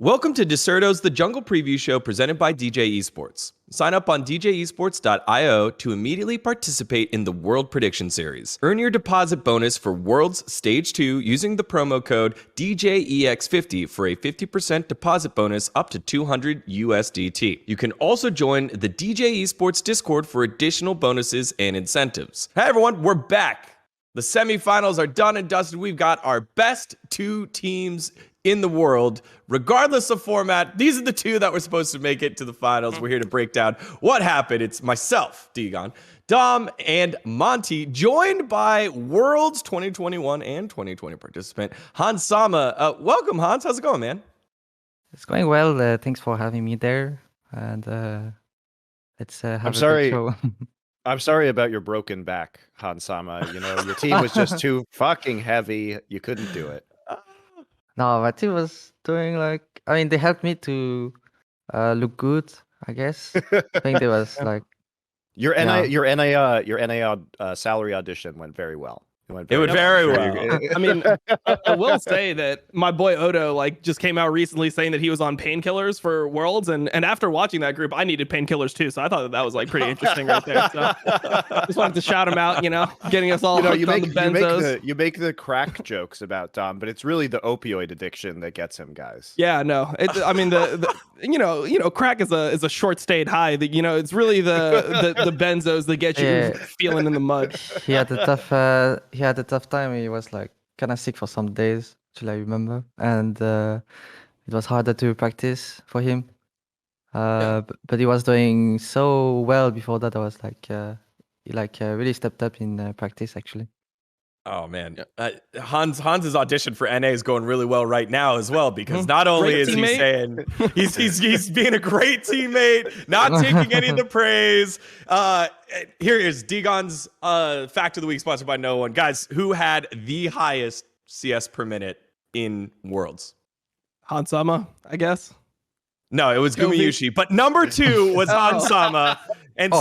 Welcome to Dexerto's The Jungle Preview Show presented by DJ Esports. Sign up on djesports.io to immediately participate in the World Prediction Series. Earn your deposit bonus for Worlds Stage 2 using the promo code DJEX50 for a 50% deposit bonus up to 200 USDT. You can also join the DJ Esports Discord for additional bonuses and incentives. Hey everyone, we're back. The semifinals are done and dusted. We've got our best two teams in the world, regardless of format. These are the two that were supposed to make it to the finals. We're here to break down what happened. It's myself, dGon, Dom, and Monty, joined by Worlds 2021 and 2020 participant Hans Sama. Welcome, Hans. How's it going, man? It's going well. Thanks for having me there. And let's have a good show. I'm sorry about your broken back, Hans Sama. You know, your team was just too fucking heavy. You couldn't do it. No, my team was doing like, I mean, they helped me to look good, I guess. I think it was like your NA salary audition went very well. It went very well. I mean, I will say that my boy Odo just came out recently saying that he was on painkillers for Worlds, and after watching that group, I needed painkillers too. So I thought that was like pretty interesting right there. So just wanted to shout him out, getting us all hooked on the benzos. You make the crack jokes about Dom, but it's really the opioid addiction that gets him, guys. Yeah, no, I mean the crack is a short stayed high. It's really the benzos that get you feeling in the mud. He had a tough time. He was like kind of sick for some days, till I remember, and it was harder to practice for him. But he was doing so well before that. I was like, he really stepped up in practice actually. Oh man, Hans's audition for NA is going really well right now as well, because not only is he saying he's being a great teammate, not taking any of the praise. Here is dGon's fact of the week, sponsored by no one. Guys, who had the highest CS per minute in Worlds? Hans Sama, I guess. No, it was Gumayusi, but number 2 was Hans Sama, and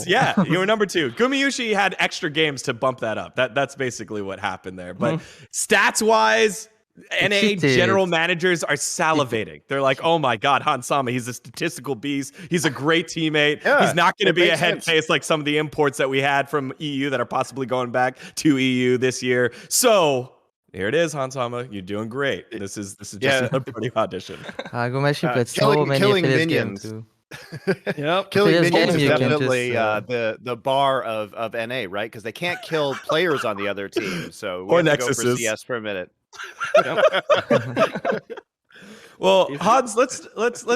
yeah, you were number 2. Gumayusi had extra games to bump that up. That's basically what happened there. But stats-wise, NA general managers are salivating. They're like, oh my God, Hans Sama, he's a statistical beast. He's a great teammate. Yeah, he's not going to be a head case like some of the imports that we had from EU that are possibly going back to EU this year. So here it is, Hans Sama. You're doing great. This is just another party audition. Gumayusi played so many killing minions. Yep. Killing minions is definitely the bar of NA, right? Because they can't kill players on the other team. So we have to go for CS for a minute. Well, Hans, let's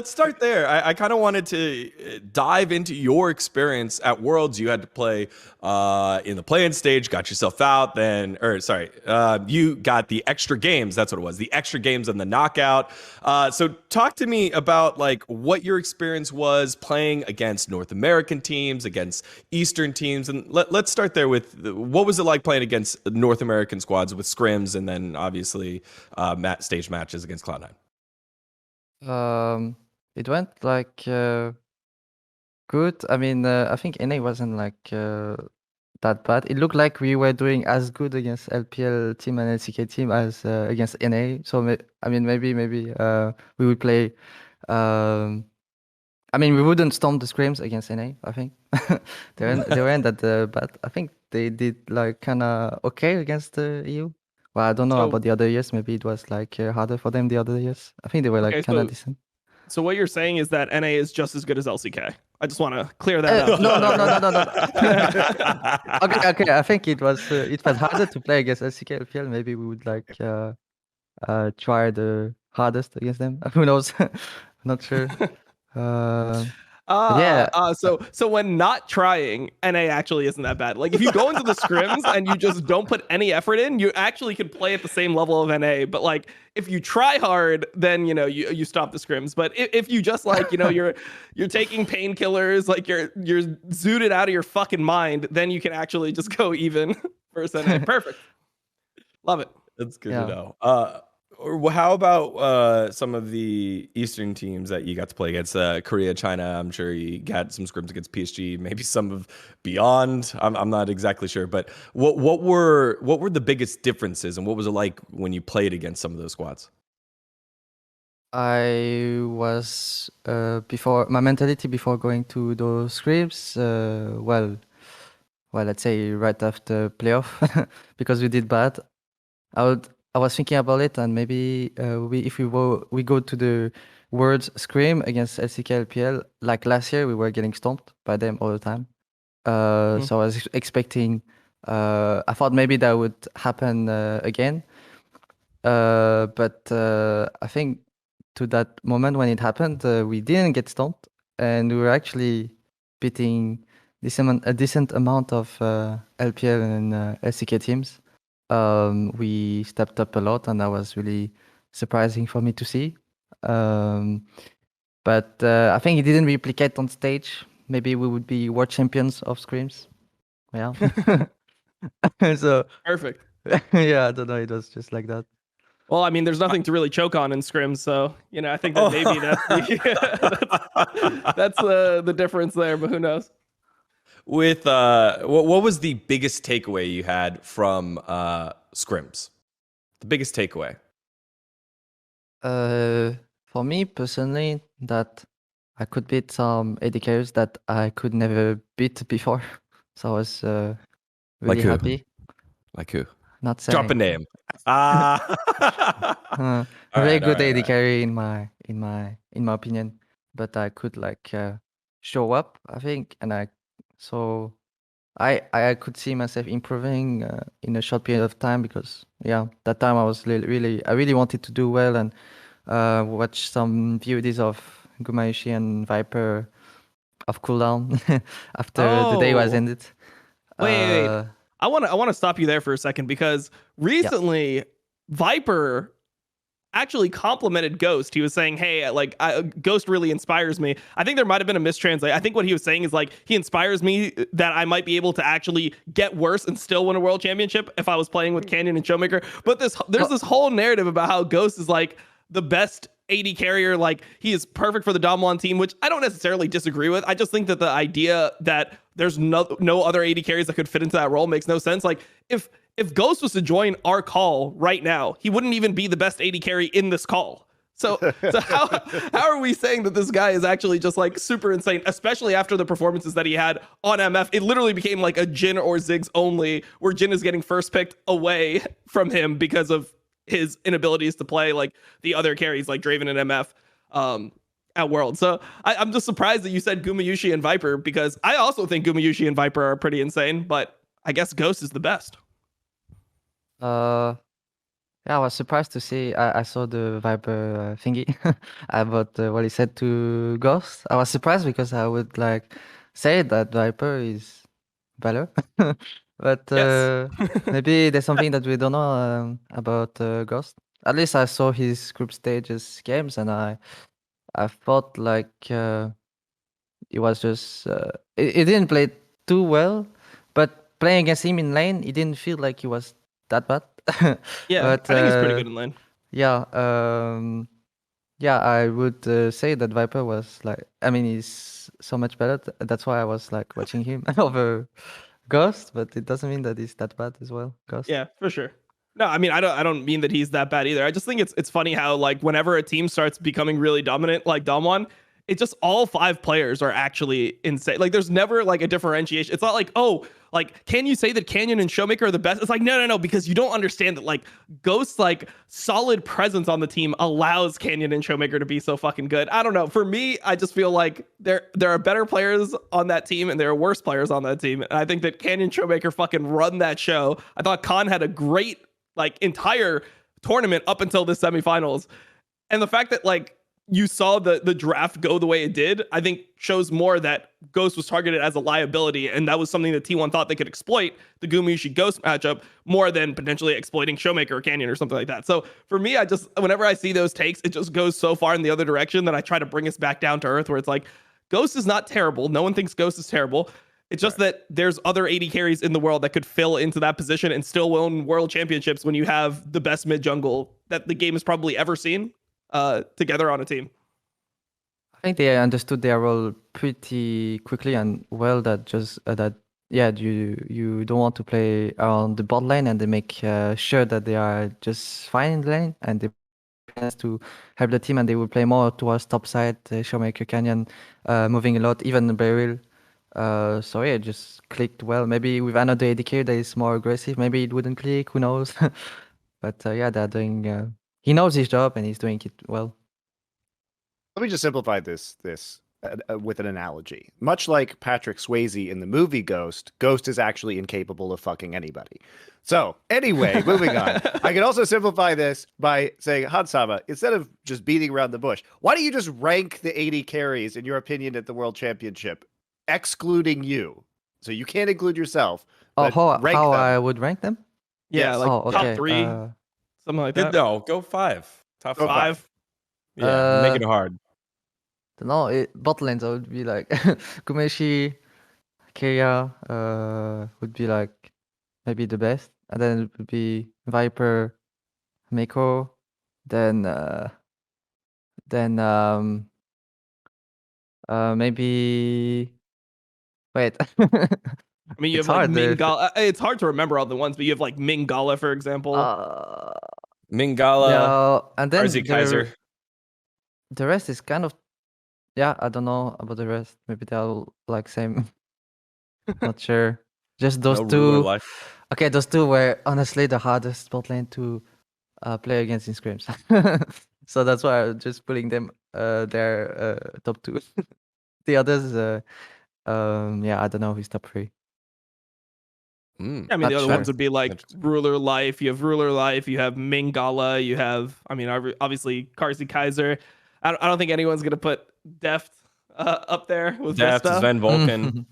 start there. I kind of wanted to dive into your experience at Worlds. You had to play in the play-in stage, got yourself out, you got the extra games. That's what it was, the extra games and the knockout. So talk to me about like what your experience was playing against North American teams, against Eastern teams, and let's start there with what was it like playing against North American squads with scrims, and then obviously stage matches against Cloud9. It went like good. I mean, I think NA wasn't like that bad. It looked like we were doing as good against LPL team and LCK team as against NA. So maybe we would play. I mean, we wouldn't storm the scrims against NA. I think they weren't that bad. I think they did like kind of okay against the EU. Well, I don't know about the other years. Maybe it was like harder for them the other years. I think they were like kind of decent. So what you're saying is that NA is just as good as LCK. I just want to clear that up. No. Okay. I think it was harder to play against LCK LPL. Maybe we would like try the hardest against them. Who knows? Not sure. So when not trying, NA actually isn't that bad. Like if you go into the scrims and you just don't put any effort in, you actually could play at the same level of NA. But like if you try hard, then you stop the scrims. But if you just like you're taking painkillers, like you're zooted out of your fucking mind, then you can actually just go even versus NA. Perfect. Love it. That's good to know. How about some of the Eastern teams that you got to play against? Korea, China. I'm sure you got some scrims against PSG. Maybe some of Beyond. I'm not exactly sure. But what were the biggest differences, and what was it like when you played against some of those squads? I was before my mentality before going to those scripts. Well, let's say right after playoff because we did bad. I was thinking about it, and maybe if we go to the Worlds Scrim against LCK LPL, like last year, we were getting stomped by them all the time. So I was expecting. I thought maybe that would happen again. But I think to that moment when it happened, we didn't get stomped, and we were actually beating a decent amount of LPL and LCK teams. We stepped up a lot, and that was really surprising for me to see. But I think it didn't replicate on stage. Maybe we would be world champions of scrims. Yeah. So Perfect. yeah, I don't know. It was just like that. Well, I mean, there's nothing to really choke on in scrims, so I think that maybe that's the difference there. But who knows? With what was the biggest takeaway you had from scrims? The biggest takeaway. For me personally, that I could beat some AD carriers that I could never beat before. So I was really Like who? happy. Like who? Not saying. Drop a name. A very good AD carry in my opinion, but I could like show up, I think, and I could see myself improving in a short period of time because that time I was I really wanted to do well and watch some VODs of Gumayushi and Viper of cooldown after the day was ended. Wait. I want to stop you there for a second because recently Viper actually complimented Ghost. He was saying, hey, like Ghost really inspires me. I think there might have been a mistranslate. I think what he was saying is like, he inspires me that I might be able to actually get worse and still win a world championship if I was playing with Canyon and ShowMaker. But there's this whole narrative about how Ghost is like the best AD carrier, like he is perfect for the DAMWON team, which I don't necessarily disagree with. I just think that the idea that there's no other AD carriers that could fit into that role makes no sense. Like if Ghost was to join our call right now, he wouldn't even be the best AD carry in this call. So how are we saying that this guy is actually just like super insane, especially after the performances that he had on MF? It literally became like a Jin or Ziggs only, where Jin is getting first picked away from him because of his inabilities to play like the other carries like Draven and MF at World. So I'm just surprised that you said Gumayushi and Viper, because I also think Gumayushi and Viper are pretty insane, but I guess Ghost is the best. Yeah, I was surprised to see. I saw the Viper thingy about what he said to Ghost. I was surprised because I would like say that Viper is better, but Yes. maybe there's something that we don't know about Ghost. At least I saw his group stages games, and I thought like it was just he didn't play too well, but playing against him in lane, it didn't feel like he was that bad. Yeah, but I think he's pretty good in lane. Yeah, I would say that Viper was like, I mean, he's so much better. That's why I was like watching him over Ghost, but it doesn't mean that he's that bad as well. Ghost. Yeah, for sure. No, I mean, I don't mean that he's that bad either. I just think it's funny how like whenever a team starts becoming really dominant, like DAMWON, it just all 5 players are actually insane. Like there's never like a differentiation. It's not like, oh, like can you say that Canyon and ShowMaker are the best? It's like no, because you don't understand that like Ghost's like solid presence on the team allows Canyon and ShowMaker to be so fucking good. I don't know. For me, I just feel like there are better players on that team and there are worse players on that team. And I think that Canyon and ShowMaker fucking run that show. I thought Khan had a great like entire tournament up until the semifinals. And the fact that like you saw the draft go the way it did, I think shows more that Ghost was targeted as a liability, and that was something that T1 thought they could exploit, the Gumayushi Ghost matchup, more than potentially exploiting ShowMaker or Canyon or something like that. So for me, whenever I see those takes, it just goes so far in the other direction that I try to bring us back down to earth, where it's like, Ghost is not terrible. No one thinks Ghost is terrible. It's just that there's other AD carries in the world that could fill into that position and still win world championships when you have the best mid jungle that the game has probably ever seen together on a team. I think they understood their role pretty quickly and well. That just you don't want to play around the bot lane, and they make sure that they are just fine in the lane, and they canyons to help the team, and they would play more towards top side, ShowMaker canyon, moving a lot, even the barrel. So yeah, it just clicked well. Maybe with another AD that is more aggressive, maybe it wouldn't click. Who knows? But yeah, they're doing. He knows his job and he's doing it well. Let me just simplify this with an analogy. Much like Patrick Swayze in the movie Ghost, Ghost is actually incapable of fucking anybody. So anyway, moving on. I can also simplify this by saying, Hansama, instead of just beating around the bush, why don't you just rank the 80 carries, in your opinion, at the World Championship, excluding you? So you can't include yourself. Oh, But rank how them. I would rank them? Yeah, Yes. like Oh, top okay. 3, something like that. No, go 5. Top Go 5. Yeah, make it hard. No, bot lanes I would be like Kumeshi, Keia would be like maybe the best, and then it would be Viper, Mako, then maybe wait. I mean, you It's have like hard, Mingala. It's hard to remember all the ones, but you have like Mingala, for example. Mingala, no, and then Arzi Kaiser. the rest is kind of, yeah, I don't know about the rest. Maybe they're like same. Not sure. Just those No ruler two. life. Okay, those two were honestly the hardest bot lane to play against in scrims. So that's why I'm just putting them their top 2. The others, yeah, I don't know who's top 3. I mean, Not the other sure. ones would be like Ruler Life. You have Ruler Life. You have Mingala. You have, I mean, obviously Karsi Kaiser. I don't think anyone's gonna put Deft up there with Deft, Vista. Zven Vulcan.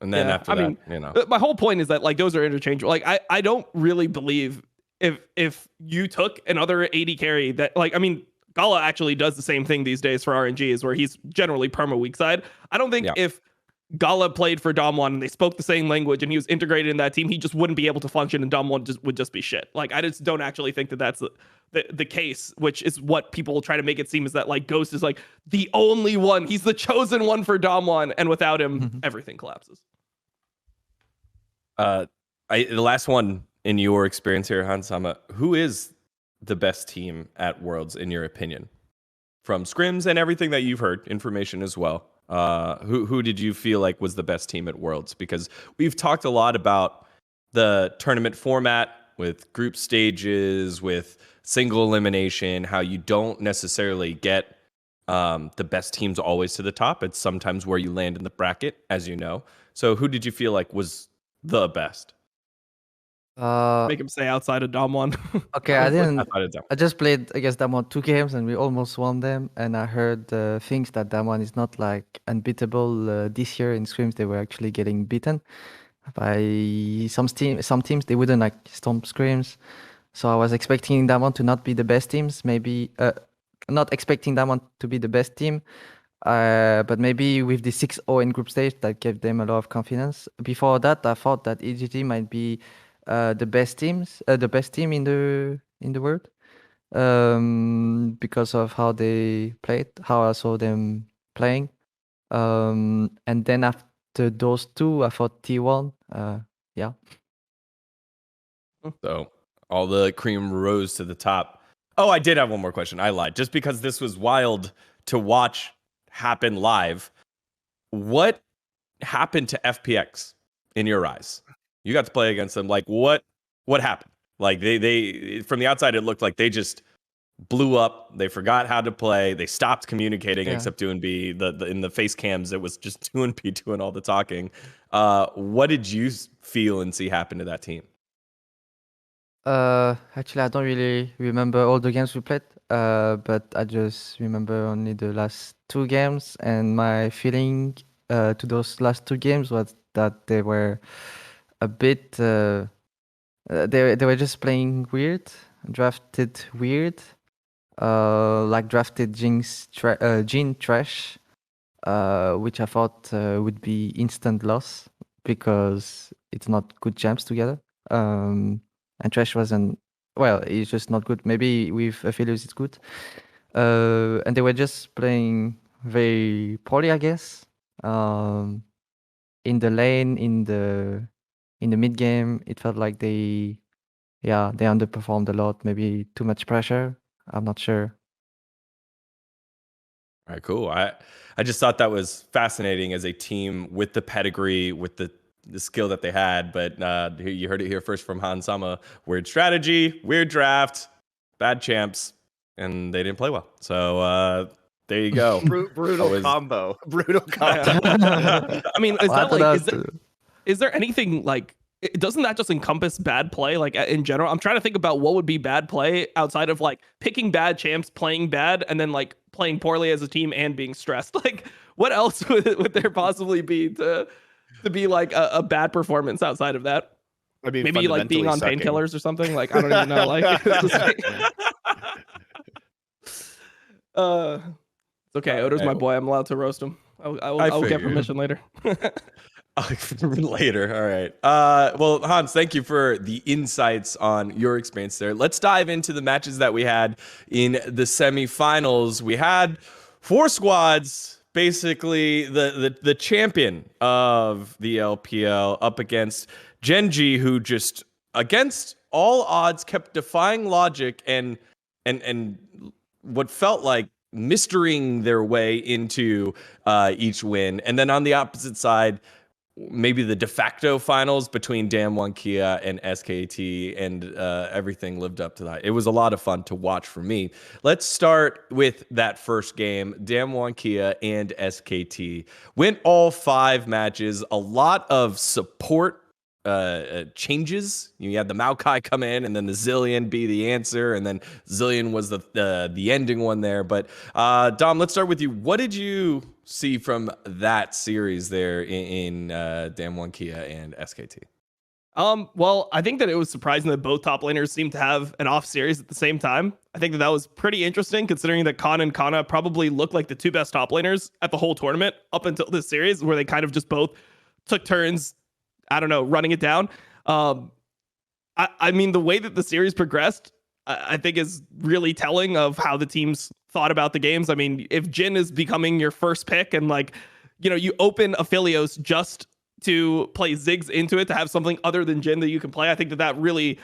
And then after that, you know. My whole point is that like those are interchangeable. Like I don't really believe if you took another 80 carry that, like, I mean, Gala actually does the same thing these days for RNGs, where he's generally perma weak side. I don't think if Gala played for DAMWON and they spoke the same language and he was integrated in that team, he just wouldn't be able to function, and DAMWON would just be shit. Like, I just don't actually think that that's the case, which is what people try to make it seem, is that like Ghost is like the only one. He's the chosen one for DAMWON, and without him, everything collapses. The last one in your experience here, Hansama, who is the best team at Worlds in your opinion? From scrims and everything that you've heard, information as well. Who did you feel like was the best team at Worlds? Because we've talked a lot about the tournament format with group stages, with single elimination, how you don't necessarily get the best teams always to the top. It's sometimes where you land in the bracket, as you know. So who did you feel like was the best? Make him say outside of DAMWON. Okay, I didn't. Outside of DAMWON. I just played against DAMWON 2 games and we almost won them. And I heard things that DAMWON is not like unbeatable this year in scrims. They were actually getting beaten by some teams. They wouldn't like stomp scrims. So I was expecting DAMWON to not be the best teams. Maybe not expecting DAMWON to be the best team. But maybe with the 6-0 in group stage, that gave them a lot of confidence. Before that, I thought that EDG might be the best team in the world, because of how they played, how I saw them playing. And then after those two, I thought T1. Yeah. So all the cream rose to the top. Oh, I did have one more question. I lied. Just because this was wild to watch happen live, what happened to FPX in your eyes? You got to play against them. Like, what happened? Like, they from the outside, it looked like they just blew up. They forgot how to play. They stopped communicating, except Doinb. In the face cams, it was just Doinb doing all the talking. What did you feel and see happen to that team? Actually, I don't really remember all the games we played, but I just remember only the last 2 games, and my feeling to those last 2 games was that they were a bit they were just playing weird, drafted weird, like drafted Jhin trash, which I thought would be instant loss because it's not good champs together. And trash wasn't, well, it's just not good. Maybe with affiliates it's good. And they were just playing very poorly, I guess. In the lane, in the mid game, it felt like they underperformed a lot. Maybe too much pressure. I'm not sure. All right, cool. I just thought that was fascinating as a team with the pedigree, with the skill that they had. But you heard it here first from Han Sama. Weird strategy, weird draft, bad champs, and they didn't play well. So there you go. Brutal combo. Brutal combo. I mean, is Well, that like that's- is there anything like doesn't that just encompass bad play like in general? I'm trying to think about what would be bad play outside of like picking bad champs, playing bad, and then like playing poorly as a team and being stressed. Like what else would there possibly be to be like a bad performance outside of that? I mean, Maybe like being on fundamentally sucking. painkillers or something. Like I don't even know. Like it's okay. Odo's my boy. I'm allowed to roast him. I'll get figured. permission later. Later. All right. Well, Hans, thank you for the insights on your experience there. Let's dive into the matches that we had in the semifinals. We had 4 squads, basically the champion of the LPL up against Gen.G, who just against all odds kept defying logic and what felt like mysterying their way into each win. And then on the opposite side, maybe the de facto finals between DAMWON Kia and SKT, and everything lived up to that. It was a lot of fun to watch for me. Let's start with that first game. DAMWON Kia and SKT went all 5 matches. A lot of support changes. You had the Maokai come in, and then the Zillion be the answer, and then Zillion was the ending one there. But Dom, let's start with you. What did you see from that series there in DAMWON Kia and SKT? Well, I think that it was surprising that both top laners seemed to have an off series at the same time. I think that was pretty interesting considering that Khan and Kana probably looked like the 2 best top laners at the whole tournament up until this series, where they kind of just both took turns, I don't know, running it down. I mean, the way that the series progressed, I think is really telling of how the teams thought about the games. I mean, if Jin is becoming your first pick and like, you know, you open Aphelios just to play Ziggs into it, to have something other than Jin that you can play, I think that really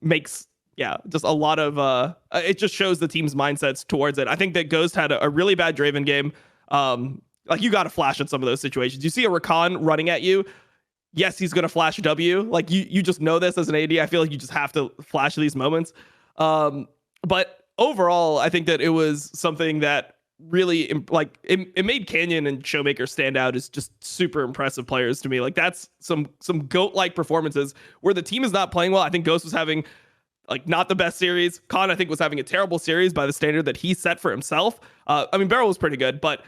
makes, just a lot of, it just shows the team's mindsets towards it. I think that Ghost had a really bad Draven game. Like you got to flash in some of those situations. You see a Rakan running at you, yes, he's going to flash W. Like you just know this as an AD. I feel like you just have to flash these moments. But overall, I think that it was something that really like it made Canyon and ShowMaker stand out as just super impressive players to me. Like that's some GOAT-like performances where the team is not playing well. I think Ghost was having like not the best series. Khan, I think, was having a terrible series by the standard that he set for himself. I mean, Beryl was pretty good, but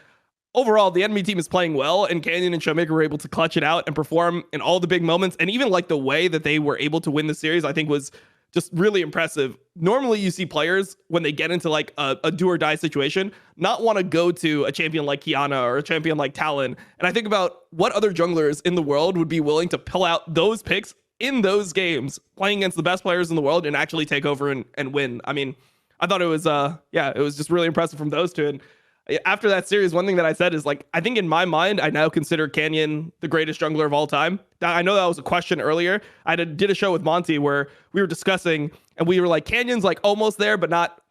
overall, the enemy team is playing well, and Canyon and ShowMaker were able to clutch it out and perform in all the big moments. And even like the way that they were able to win the series, I think was just really impressive. Normally, you see players when they get into like a do or die situation, not want to go to a champion like Kiana or a champion like Talon. And I think about what other junglers in the world would be willing to pull out those picks in those games, playing against the best players in the world and actually take over and win. I mean, I thought it was, it was just really impressive from those two. And after that series, one thing that I said is like, I think in my mind, I now consider Canyon the greatest jungler of all time. I know that was a question earlier. I did a show with Monty where we were discussing and we were like, Canyon's like almost there, but not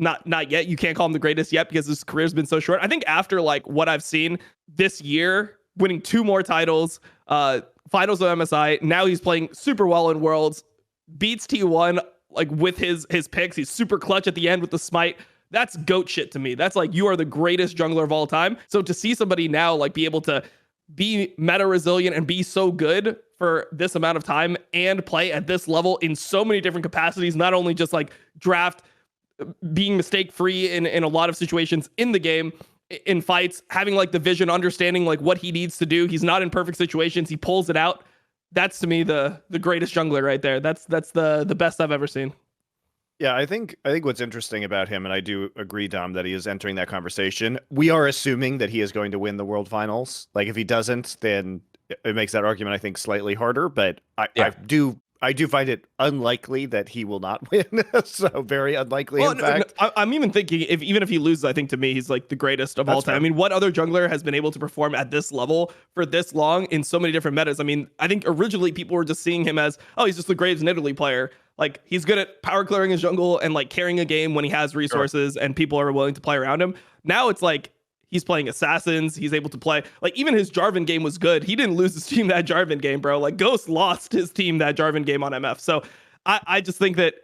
yet. You can't call him the greatest yet because his career's been so short. I think after like what I've seen this year, winning 2 more titles, finals of MSI, now he's playing super well in Worlds, beats T1 like with his picks. He's super clutch at the end with the smite. That's GOAT shit to me. That's like, you are the greatest jungler of all time. So to see somebody now like be able to be meta resilient and be so good for this amount of time and play at this level in so many different capacities, not only just like draft, being mistake free in a lot of situations in the game, in fights, having like the vision, understanding like what he needs to do. He's not in perfect situations. He pulls it out. That's to me the greatest jungler right there. That's the best I've ever seen. Yeah, I think what's interesting about him, and I do agree, Dom, that he is entering that conversation. We are assuming that he is going to win the World Finals. Like, if he doesn't, then it makes that argument, I think, slightly harder. But I do find it unlikely that he will not win. So very unlikely, in fact. No, I'm even thinking, even if he loses, I think to me, he's like the greatest of all time. Fair. I mean, what other jungler has been able to perform at this level for this long in so many different metas? I mean, I think originally people were just seeing him as, oh, he's just the greatest Italy player. Like he's good at power clearing his jungle and like carrying a game when he has resources and people are willing to play around him. Now it's like he's playing assassins. He's able to play like even his Jarvan game was good. He didn't lose his team that Jarvan game, bro. Like Ghost lost his team that Jarvan game on MF. So I just think that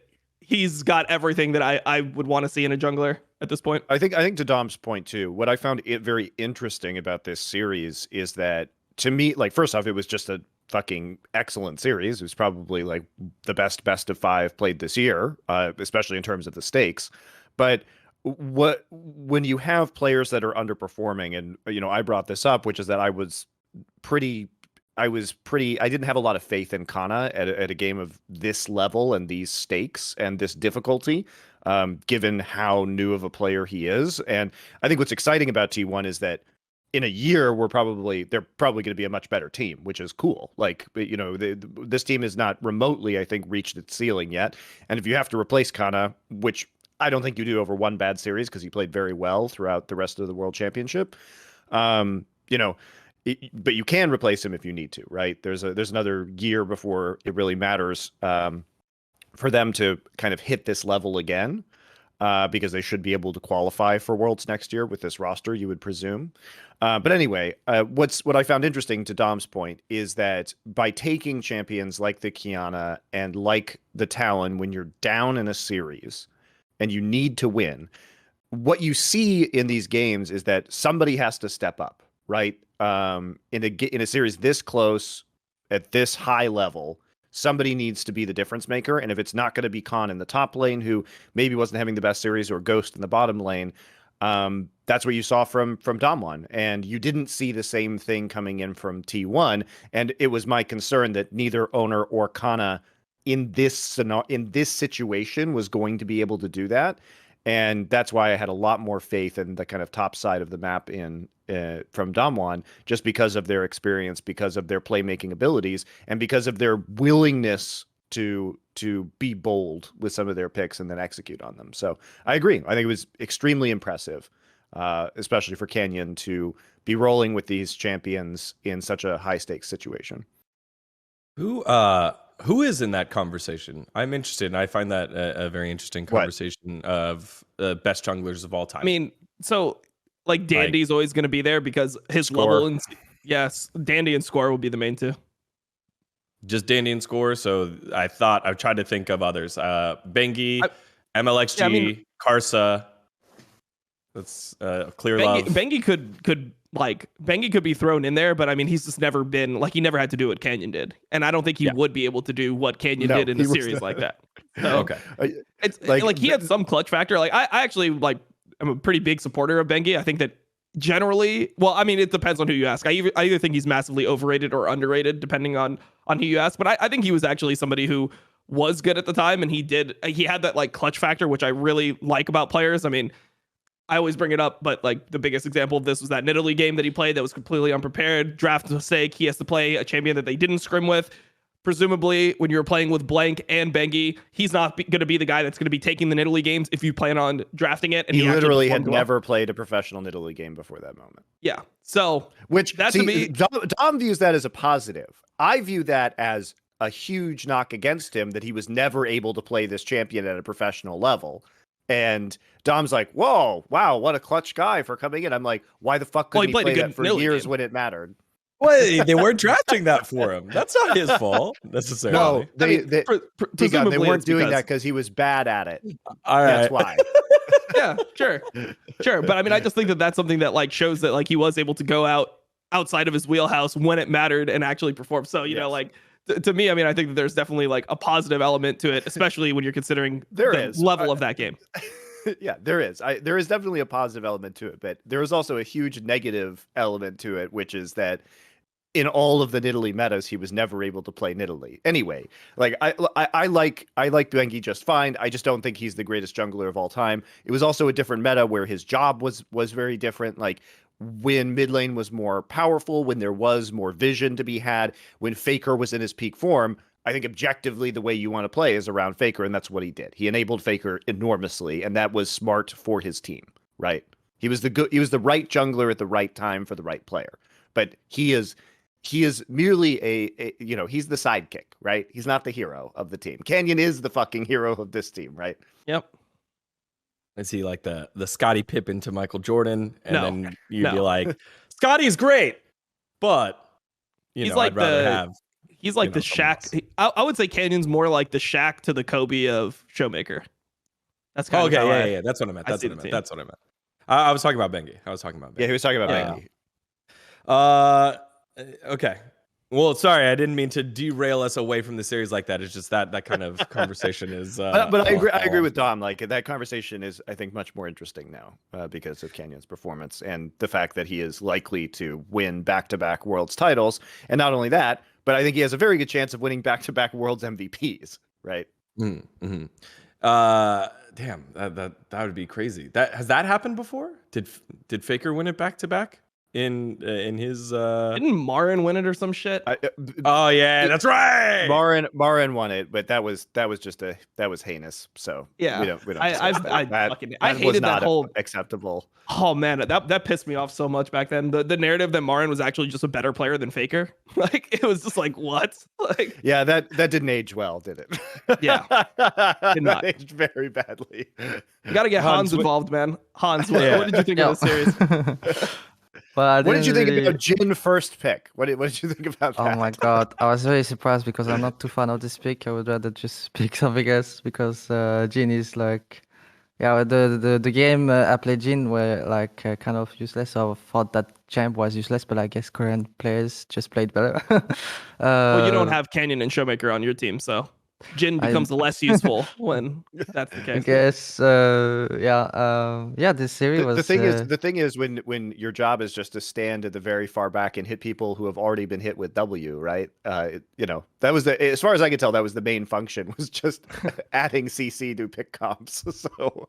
he's got everything that I would want to see in a jungler at this point. I think to Dom's point too, what I found it very interesting about this series is that to me, like first off, it was just a fucking excellent series. It was probably like the best of 5 played this year, especially in terms of the stakes. But when you have players that are underperforming, and I brought this up, which is that I didn't have a lot of faith in Kana at a game of this level and these stakes and this difficulty, given how new of a player he is. And I think what's exciting about T1 is that in a year, they're probably going to be a much better team, which is cool. Like, this team has not remotely, I think, reached its ceiling yet. And if you have to replace Kana, which I don't think you do over one bad series because he played very well throughout the rest of the World Championship, but you can replace him if you need to, right? There's another year before it really matters for them to kind of hit this level again, because they should be able to qualify for Worlds next year with this roster, you would presume. But anyway, what I found interesting to Dom's point is that by taking champions like the Kiana and like the Talon when you're down in a series and you need to win, what you see in these games is that somebody has to step up, right? In a series this close at this high level, somebody needs to be the difference maker. And if it's not going to be Khan in the top lane, who maybe wasn't having the best series, or Ghost in the bottom lane, that's what you saw from DAMWON. And you didn't see the same thing coming in from T1. And it was my concern that neither Owner or Kana in this situation was going to be able to do that. And that's why I had a lot more faith in the kind of top side of the map from DAMWON, just because of their experience, because of their playmaking abilities, and because of their willingness to be bold with some of their picks and then execute on them. So I agree. I think it was extremely impressive, especially for Canyon to be rolling with these champions in such a high stakes situation. Who is in that conversation? I'm interested, and I find that a very interesting conversation of the best junglers of all time. I mean, so like Dandy's always going to be there because his Score. level, and yes, Dandy and Score will be the main two. Just Dandy and Score. So I've tried to think of others. Bengi, MLXG, Karsa. That's clear love. Bengi could be thrown in there, but I mean, he's just never been like, he never had to do what Canyon did, and I don't think he would be able to do what Canyon did in a series like that. So, okay, it's like he had some clutch factor. Like I actually I'm a pretty big supporter of Bengi. I think that generally, well, I mean, it depends on who you ask. I either think he's massively overrated or underrated, depending on who you ask. But I think he was actually somebody who was good at the time, and he had that like clutch factor, which I really like about players. I mean, I always bring it up, but like the biggest example of this was that Nidalee game that he played that was completely unprepared. Draft mistake. He has to play a champion that they didn't scrim with. Presumably, when you're playing with Blank and Bengi, he's not going to be the guy that's going to be taking the Nidalee games if you plan on drafting it. And he literally had never played a professional Nidalee game before that moment. Yeah. So, to me, Dom views that as a positive. I view that as a huge knock against him, that he was never able to play this champion at a professional level. And Dom's like, whoa, wow, what a clutch guy for coming in. I'm like, why the fuck couldn't he play that for years when it mattered? Wait, they weren't drafting that for him. That's not his fault necessarily. No, they weren't doing that because he was bad at it. All right. That's why. Yeah, sure. But I mean, I just think that that's something that like shows that like he was able to go outside of his wheelhouse when it mattered and actually perform. So, you know, like to me, I mean, I think that there's definitely like a positive element to it, especially when you're considering the level of that game. Yeah, there is. There is definitely a positive element to it, but there is also a huge negative element to it, which is that in all of the Nidalee metas, he was never able to play Nidalee. Anyway, like I like Bengi just fine. I just don't think he's the greatest jungler of all time. It was also a different meta where his job was very different. Like when mid lane was more powerful, when there was more vision to be had, when Faker was in his peak form, I think objectively the way you want to play is around Faker, and that's what he did. He enabled Faker enormously, and that was smart for his team, right? He was the right jungler at the right time for the right player. But he is he is merely he's the sidekick, right? He's not the hero of the team. Canyon is the fucking hero of this team, right? Yep. Is he like the Scottie Pippen to Michael Jordan? And No, then you'd be no. like, Scotty's great, but He's I'd like rather have. He's like the someone Shaq. else. I would say Canyon's more like the Shaq to the Kobe of ShowMaker. That's kind of Okay, how yeah. That's what I meant. I That's see what I the meant. team. That's what I meant. I was talking about Bengi. Yeah, he was talking about Yeah. Bengi. Okay. Well, sorry, I didn't mean to derail us away from the series like that. It's just that kind of conversation is. But I agree with Dom. Like that conversation is, I think, much more interesting now because of Canyon's performance and the fact that he is likely to win back-to-back Worlds titles. And not only that, but I think he has a very good chance of winning back-to-back Worlds MVPs. Right? Mm-hmm. Damn, that would be crazy. Has that happened before? Did Faker win it back-to-back in his? Didn't Marin win it or some shit? Oh yeah, that's right. Marin won it, but that was heinous. So Yeah. we don't. I was hated not that whole. acceptable. Oh man, that pissed me off so much back then. The narrative that Marin was actually just a better player than Faker. Like it was just like what? Like Yeah, that didn't age well, did it? Yeah. Did not. That aged very badly. You got to get Hans involved, man. Hans, what did you think of the series? Well, What did you think really... about Jin first pick? What did you think about that? Oh my god, I was very surprised because I'm not too fan of this pick. I would rather just pick something else because Jin is like, yeah, the game I played Jin were like kind of useless. So I thought that champ was useless, but I guess Korean players just played better. Well, you don't have Canyon and ShowMaker on your team, so Jin becomes less useful when that's the case. I guess, yeah. This series was. The thing is when your job is just to stand at the very far back and hit people who have already been hit with W, right? That was as far as I could tell, that was the main function, was just adding CC to pick comps. So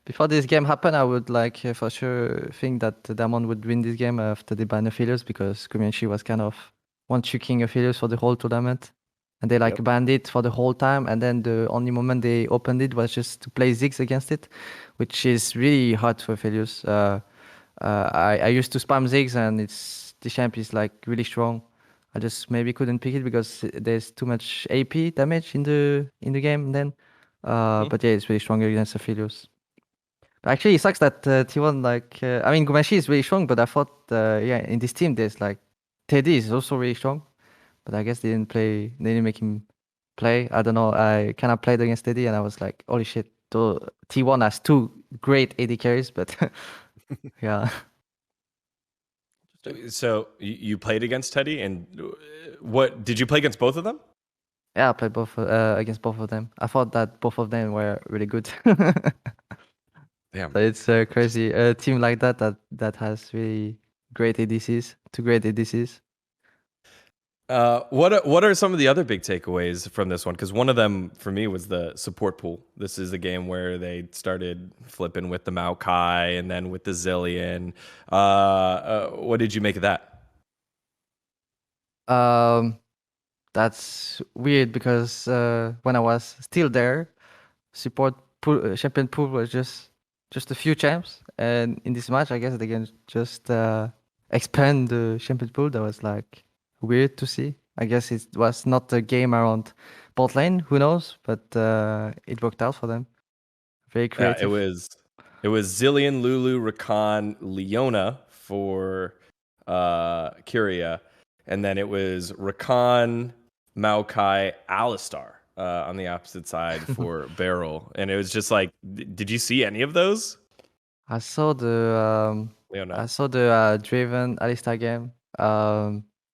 before this game happened, I would like for sure think that DAMWON would win this game after they banned Affiliates because Korean was kind of one-tricking Affiliates for the whole tournament. And they banned it for the whole time, and then the only moment they opened it was just to play Ziggs against it, which is really hard for failures. I used to spam Ziggs, and the champ is like really strong. I just maybe couldn't pick it because there's too much AP damage in the game then. But yeah, it's really strong against Aphelios. Actually, it sucks that T1 I mean Gumashi is really strong, but I thought in this team there's like Teddy is also really strong. But I guess they didn't make him play. I don't know. I kind of played against Teddy and I was like, holy shit. T1 has two great AD carries, but yeah. So you played against Teddy, and what did you play against both of them? Yeah, I played against both of them. I thought that both of them were really good. Damn. So it's crazy. A team like that has really great ADCs, two great ADCs. What are some of the other big takeaways from this one? Because one of them for me was the support pool. This is a game where they started flipping with the Maokai and then with the Zillion. What did you make of that? That's weird because when I was still there, support pool, champion pool was just a few champs, and in this match, I guess they can just expand the champion pool. That was like weird to see. I guess it was not a game around bot lane. Who knows? But it worked out for them. Very creative. Yeah, it was Zillion, Lulu, Rakan, Leona for Kyria, and then it was Rakan, Maokai, Alistar on the opposite side for Beryl. And it was just like, did you see any of those? I saw the Leona. I saw the Draven Alistar game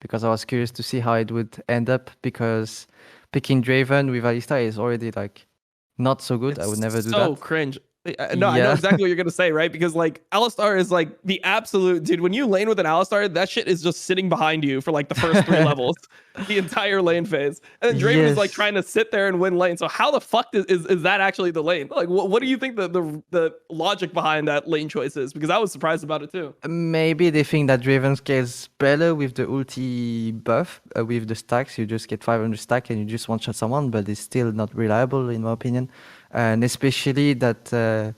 because I was curious to see how it would end up, because picking Draven with Alistar is already like not so good. I would never do that. So cringe. No, I know exactly what you're gonna say, right? Because like Alistar is like the absolute dude. When you lane with an Alistar, that shit is just sitting behind you for like the first 3 levels, the entire lane phase. And then Draven is like trying to sit there and win lane. So how the fuck is that actually the lane? Like, what do you think the logic behind that lane choice is? Because I was surprised about it too. Maybe they think that Draven scales better with the ulti buff, with the stacks. You just get 500 stack and you just one-shot someone, but it's still not reliable in my opinion. And especially that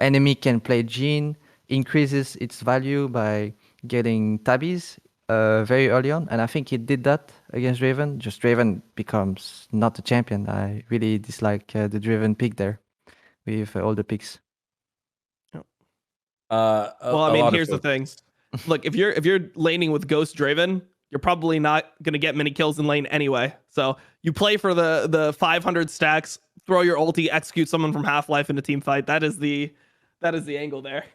enemy can play Jhin, increases its value by getting tabbies very early on, and I think he did that against Draven. Just Draven becomes not the champion. I really dislike the Draven pick there with all the picks. Well, I mean, here's the thing. Look, if you're laning with Ghost Draven, you're probably not gonna get many kills in lane anyway. So you play for the 500 stacks, throw your ulti, execute someone from Half-Life in a team fight. That is the angle there.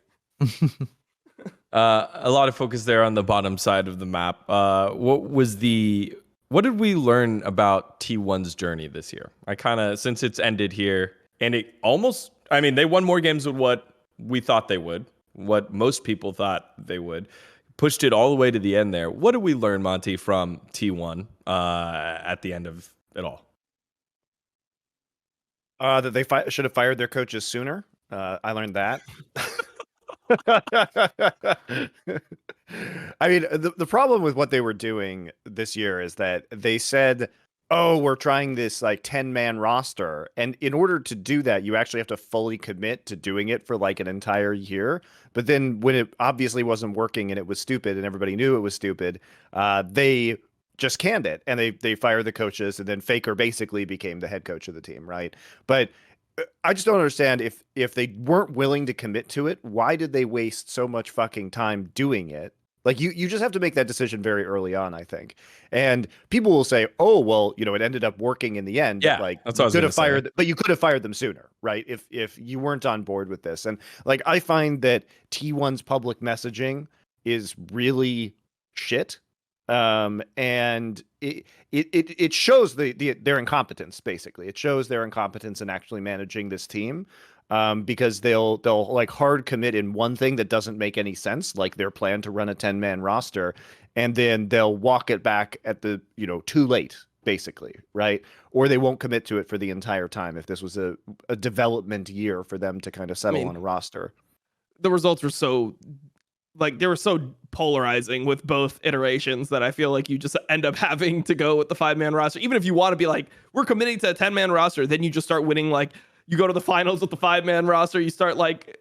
A lot of focus there on the bottom side of the map. What did we learn about T1's journey this year? I kind of, since it's ended here, and it almost, I mean, they won more games than what we thought they would, what most people thought they would. Pushed it all the way to the end there. What did we learn, Monty, from T1 at the end of it all? That they should have fired their coaches sooner. I learned that. I mean, the problem with what they were doing this year is that they said, oh, we're trying this like 10-man roster. And in order to do that, you actually have to fully commit to doing it for like an entire year. But then when it obviously wasn't working and it was stupid and everybody knew it was stupid, they just canned it and they fired the coaches, and then Faker basically became the head coach of the team, right? But I just don't understand, if they weren't willing to commit to it, why did they waste so much fucking time doing it? Like you just have to make that decision very early on, I think. And people will say, "Oh, well, you know, it ended up working in the end." Yeah, but like that's what I was could gonna have fired, but you could have fired them sooner, right? If you weren't on board with this. And like I find that T1's public messaging is really shit. And it shows their incompetence, basically. It shows their incompetence in actually managing this team. Because they'll like hard commit in one thing that doesn't make any sense, like their plan to run a 10-man roster, and then they'll walk it back at the, you know, too late, basically, right? Or they won't commit to it for the entire time if this was a development year for them to kind of settle on a roster. The results were so, like, they were so polarizing with both iterations that I feel like you just end up having to go with the 5-man roster. Even if you want to be like, we're committing to a 10-man roster, then you just start winning, like, you go to the finals with the 5-man roster, you start like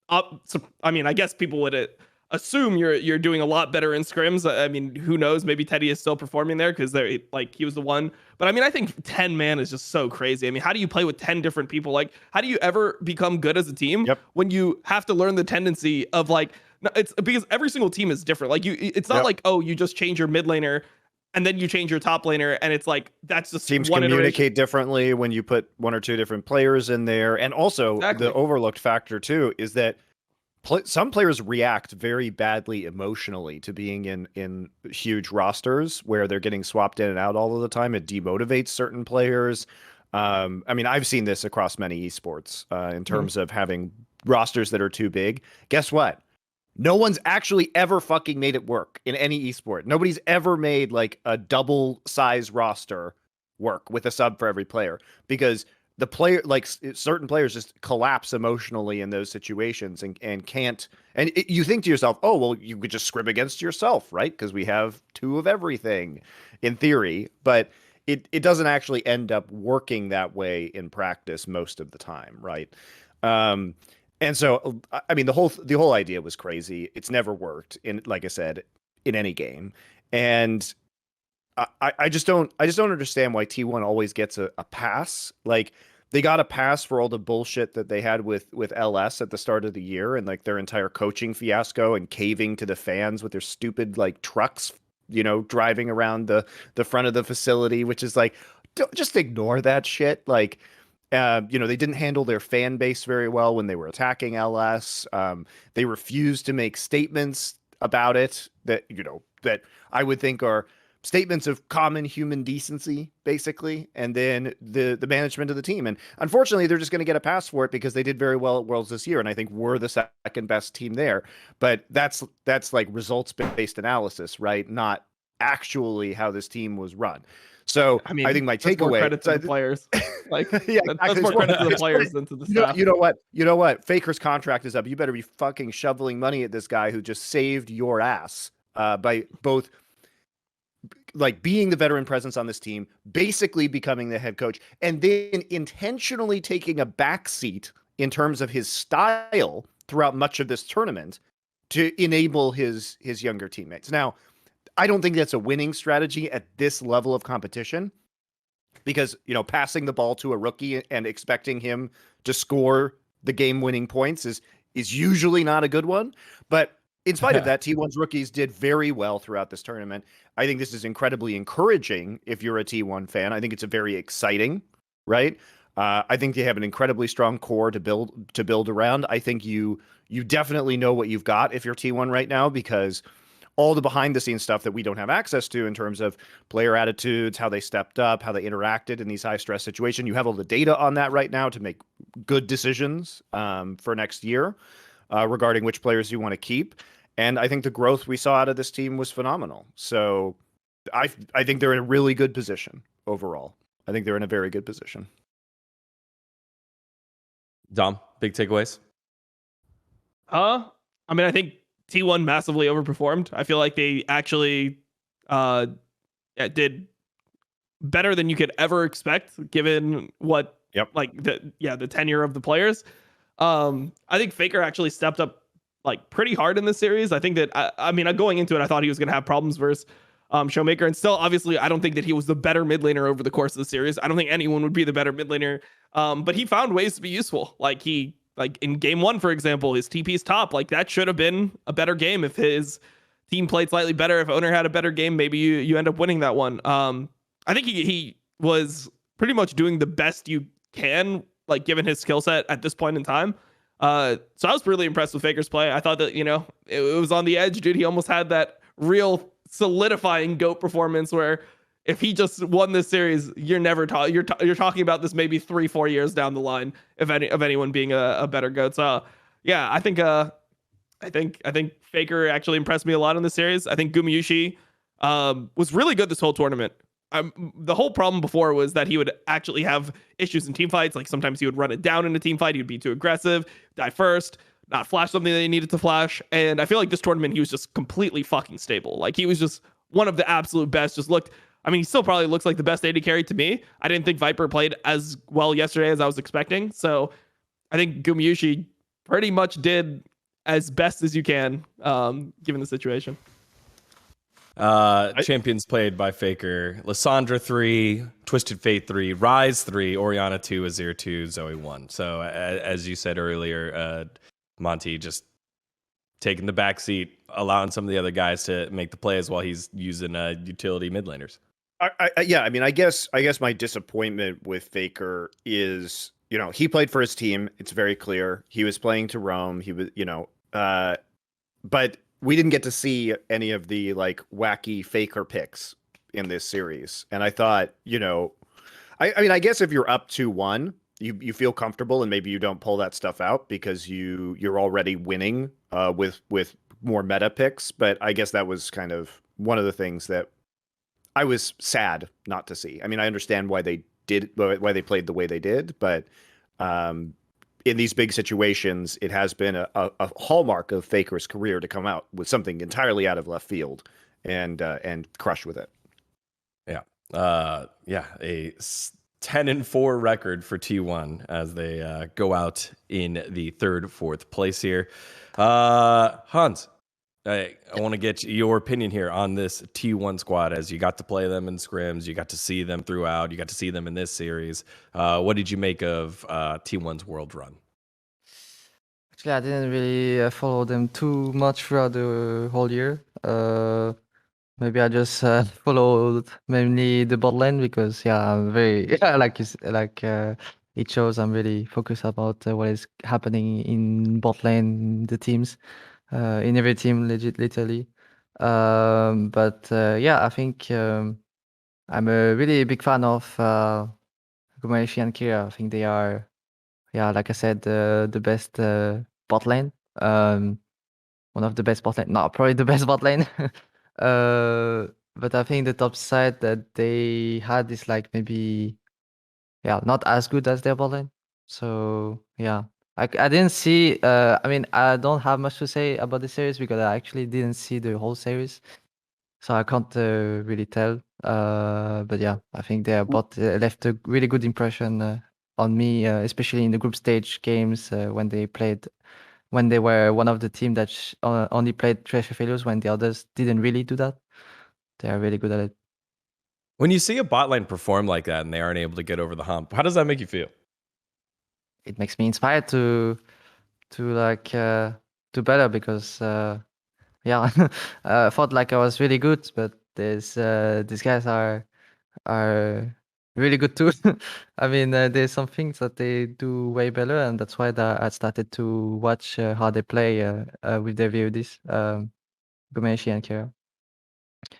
up. So, I mean, I guess people would assume you're doing a lot better in scrims. I mean, who knows? Maybe Teddy is still performing there because they're like, he was the one. But I mean, I think 10-man is just so crazy. I mean, how do you play with 10 different people? Like, how do you ever become good as a team when you have to learn the tendency of like, it's because every single team is different. Like it's not like, oh, you just change your mid laner and then you change your top laner, and it's like that's just teams one communicate iteration. differently when you put one or two different players in there. And also the overlooked factor too is that some players react very badly emotionally to being in huge rosters where they're getting swapped in and out all of the time. It demotivates certain players. I mean, I've seen this across many esports in terms of having rosters that are too big. Guess what? No one's actually ever fucking made it work in any esport. Nobody's ever made like a double size roster work with a sub for every player, because the player, like certain players just collapse emotionally in those situations and can't. And you think to yourself, oh, well, you could just scrim against yourself, right? Because we have two of everything in theory, but it doesn't actually end up working that way in practice most of the time, right? And so, I mean, the whole idea was crazy. It's never worked like I said, in any game. And I just don't understand why T1 always gets a pass. Like they got a pass for all the bullshit that they had with LS at the start of the year and like their entire coaching fiasco and caving to the fans with their stupid like trucks, you know, driving around the front of the facility, which is like, just ignore that shit. Like, you know, they didn't handle their fan base very well when they were attacking LS. They refused to make statements about it that, you know, that I would think are statements of common human decency, basically, and then the management of the team. And unfortunately, they're just going to get a pass for it because they did very well at Worlds this year, and I think we're the second best team there. But that's like results-based analysis, right? Not actually how this team was run. So I mean, I think my takeaway, more credit to the players. Like, yeah, that's more credit to the players than to the staff. You know what? Faker's contract is up. You better be fucking shoveling money at this guy who just saved your ass by both like being the veteran presence on this team, basically becoming the head coach, and then intentionally taking a backseat in terms of his style throughout much of this tournament to enable his younger teammates. Now, I don't think that's a winning strategy at this level of competition, because passing the ball to a rookie and expecting him to score the game-winning points is usually not a good one. But in spite of that, T1's rookies did very well throughout this tournament. I think this is incredibly encouraging if you're a T1 fan. I think it's a very exciting, right? I think they have an incredibly strong core to build around. I think you definitely know what you've got if you're T1 right now, because all the behind the scenes stuff that we don't have access to in terms of player attitudes, how they stepped up, how they interacted in these high stress situations. You have all the data on that right now to make good decisions for next year regarding which players you want to keep. And I think the growth we saw out of this team was phenomenal. So I think they're in a really good position overall. I think they're in a very good position. Dom, big takeaways? I mean, I think T1 massively overperformed. I feel like they actually did better than you could ever expect, given what the tenure of the players. I think Faker actually stepped up like pretty hard in this series. I think that I mean, going into it, I thought he was going to have problems versus ShowMaker, and still, obviously, I don't think that he was the better mid laner over the course of the series. I don't think anyone would be the better mid laner, but he found ways to be useful. Like in game 1, for example, his TP's top, like that should have been a better game if his team played slightly better. If Owner had a better game, maybe you end up winning that one. I think he was pretty much doing the best you can, like given his skill set at this point in time. So I was really impressed with Faker's play. I thought that, it was on the edge, dude. He almost had that real solidifying GOAT performance where if he just won this series, you're never you're talking about this maybe 3-4 years down the line of anyone being a better GOAT. So yeah, I think Faker actually impressed me a lot in this series. I think Gumayusi was really good this whole tournament. The whole problem before was that he would actually have issues in team fights. Like sometimes he would run it down in a team fight. He would be too aggressive, die first, not flash something that he needed to flash. And I feel like this tournament, he was just completely fucking stable. Like he was just one of the absolute best. He still probably looks like the best AD carry to me. I didn't think Viper played as well yesterday as I was expecting. So I think Gumayusi pretty much did as best as you can, given the situation. Champions played by Faker: Lissandra 3, Twisted Fate 3, Rise 3, Orianna 2, Azir 2, Zoe 1. So as you said earlier, Monty just taking the back seat, allowing some of the other guys to make the plays while he's using utility mid laners. I guess my disappointment with Faker is, he played for his team. It's very clear. He was playing to roam. He was, but we didn't get to see any of the like wacky Faker picks in this series. And I thought, I guess if you're up 2-1, you feel comfortable and maybe you don't pull that stuff out because you're already winning with more meta picks. But I guess that was kind of one of the things that I was sad not to see. I mean, I understand why they played the way they did, but in these big situations, it has been a hallmark of Faker's career to come out with something entirely out of left field and crush with it. Yeah. A 10-4 record for T1 as they go out in the 3rd, 4th place here. Hans, I want to get your opinion here on this T1 squad, as you got to play them in scrims, you got to see them throughout, you got to see them in this series. What did you make of T1's world run? Actually, I didn't really follow them too much throughout the whole year. Maybe I just followed mainly the bot lane because I'm very it shows I'm really focused about what is happening in bot lane, the teams. In every team, literally. I think I'm a really big fan of Gumayusi and Kira. I think they are, like I said, the best bot lane. One of the best bot lane. Not probably the best bot lane. But I think the top side that they had is like maybe, not as good as their bot lane. So I didn't see. I don't have much to say about the series because I actually didn't see the whole series, so I can't really tell. I think their bot left a really good impression on me, especially in the group stage games when they were one of the team that only played Treasure Failures when the others didn't really do that. They are really good at it. When you see a bot lane perform like that and they aren't able to get over the hump, how does that make you feel? It makes me inspired to like do better because yeah, I thought like I was really good, but these guys are really good too. I mean, there's some things that they do way better, and that's why I started to watch how they play with their VODs, Gumeshi and Kira.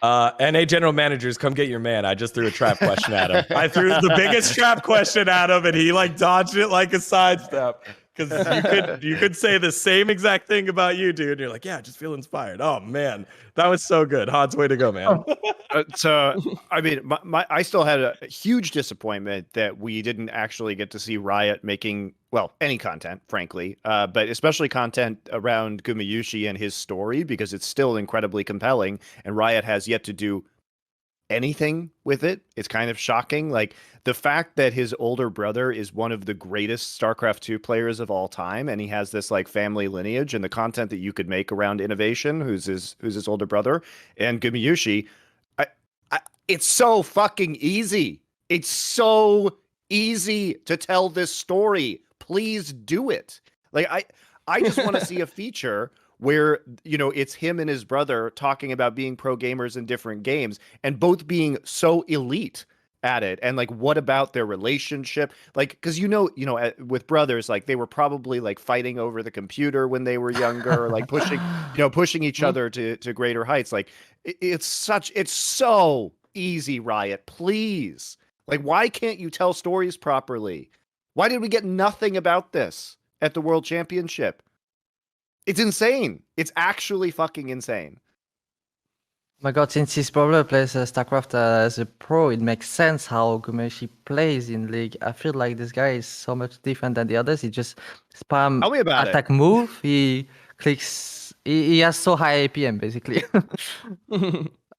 NA general managers, come get your man. I just threw a trap question at him. I threw the biggest trap question at him, and he like dodged it like a sidestep. Because you could say the same exact thing about you, dude. And you're like, yeah, just feel inspired. Oh man, that was so good. Hod's way to go, man. So I mean, I still had a huge disappointment that we didn't actually get to see Riot making any content, frankly, but especially content around Gumayushi and his story, because it's still incredibly compelling, and Riot has yet to do anything with it. It's kind of shocking. Like the fact that his older brother is one of the greatest StarCraft 2 players of all time, and he has this like family lineage, and the content that you could make around Innovation, who's his older brother, and Gumayushi, it's so fucking easy. It's so easy to tell this story. Please do it. Like I just want to see a feature where, you know, it's him and his brother talking about being pro gamers in different games and both being so elite at it. And like, what about their relationship? Like, because you know, with brothers, like they were probably like fighting over the computer when they were younger, like pushing each other to greater heights. Like it's so easy, Riot, please. Like, why can't you tell stories properly? Why did we get nothing about this at the World Championship? It's insane. It's actually fucking insane. My God, since his brother plays StarCraft as a pro, it makes sense how Gumeshi plays in League. I feel like this guy is so much different than the others. He just spam Tell me about attack move. He clicks. He has so high APM basically.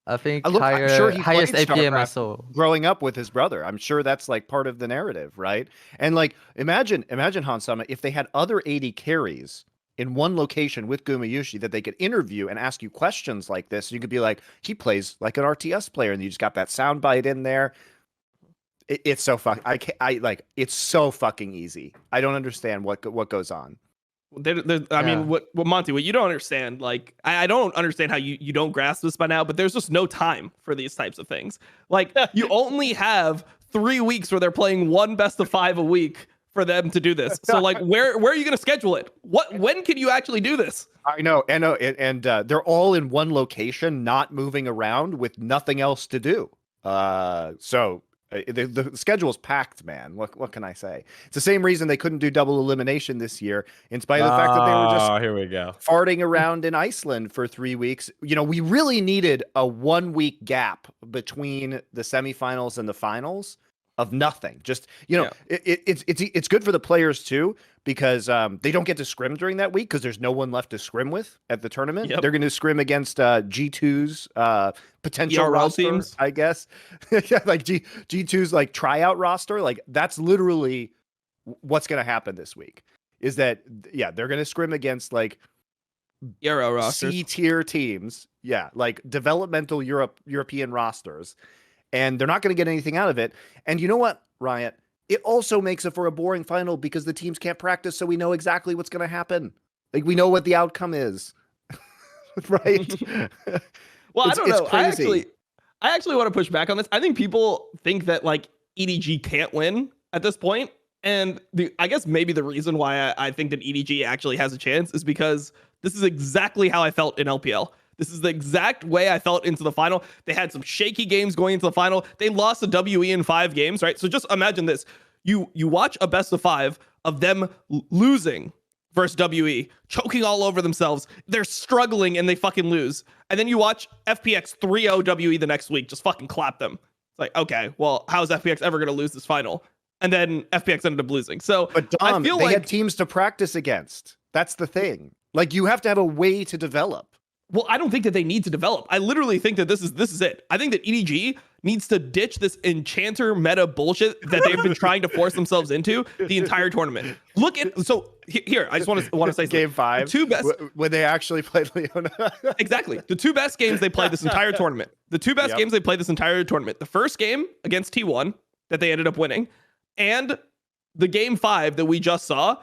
I think I'm sure he highest played APM I StarCraft saw. growing up with his brother. I'm sure that's like part of the narrative, right? And like, imagine Hansama, if they had other 80 carries in one location with Gumayushi that they could interview and ask you questions like this. You could be like, he plays like an RTS player, and you just got that soundbite in there. It's so it's so fucking easy. I don't understand what goes on. I mean, what Monty, what you don't understand, like, I don't understand how you don't grasp this by now, but there's just no time for these types of things. Like, you only have 3 weeks where they're playing one best of 5 a week for them to do this. So, like, where are you going to schedule it? When can you actually do this? I know, and they're all in one location, not moving around with nothing else to do. So the schedule's packed, man. What can I say? It's the same reason they couldn't do double elimination this year, in spite of the fact that they were just here we go farting around in Iceland for 3 weeks. You know, we really needed a 1 week gap between the semifinals and the finals of nothing. Just, you know, it's good for the players too, because they don't get to scrim during that week because there's no one left to scrim with at the tournament. They're going to scrim against G2's potential ERL roster, teams, I guess. Yeah, like G2's like tryout roster. Like that's literally what's going to happen this week. Is that they're going to scrim against like ERL rosters, C-tier teams. Yeah, like developmental European rosters. And they're not going to get anything out of it. And you know what, Riot? It also makes it for a boring final because the teams can't practice, so we know exactly what's going to happen. Like, we know what the outcome is. Right? Well, I don't know. Crazy. I actually want to push back on this. I think people think that, like, EDG can't win at this point. And I guess maybe the reason why I think that EDG actually has a chance is because this is exactly how I felt in LPL. This is the exact way I felt into the final. They had some shaky games going into the final. They lost the WE in 5 games, right? So just imagine this. You watch a best of 5 of them losing versus WE, choking all over themselves. They're struggling and they fucking lose. And then you watch FPX 3-0 WE the next week, just fucking clap them. It's like, okay, well, how is FPX ever going to lose this final? And then FPX ended up losing. So but Dom, I feel they like had teams to practice against. That's the thing. Like, you have to have a way to develop. Well, I don't think that they need to develop. I literally think that this is it. I think that EDG needs to ditch this enchanter meta bullshit that they've been trying to force themselves into the entire tournament. Look at here. I just want to say Game 5, the two best when they actually played Leona. exactly the two best games they played this entire tournament. The two best games they played this entire tournament. The first game against T1 that they ended up winning, and the game 5 that we just saw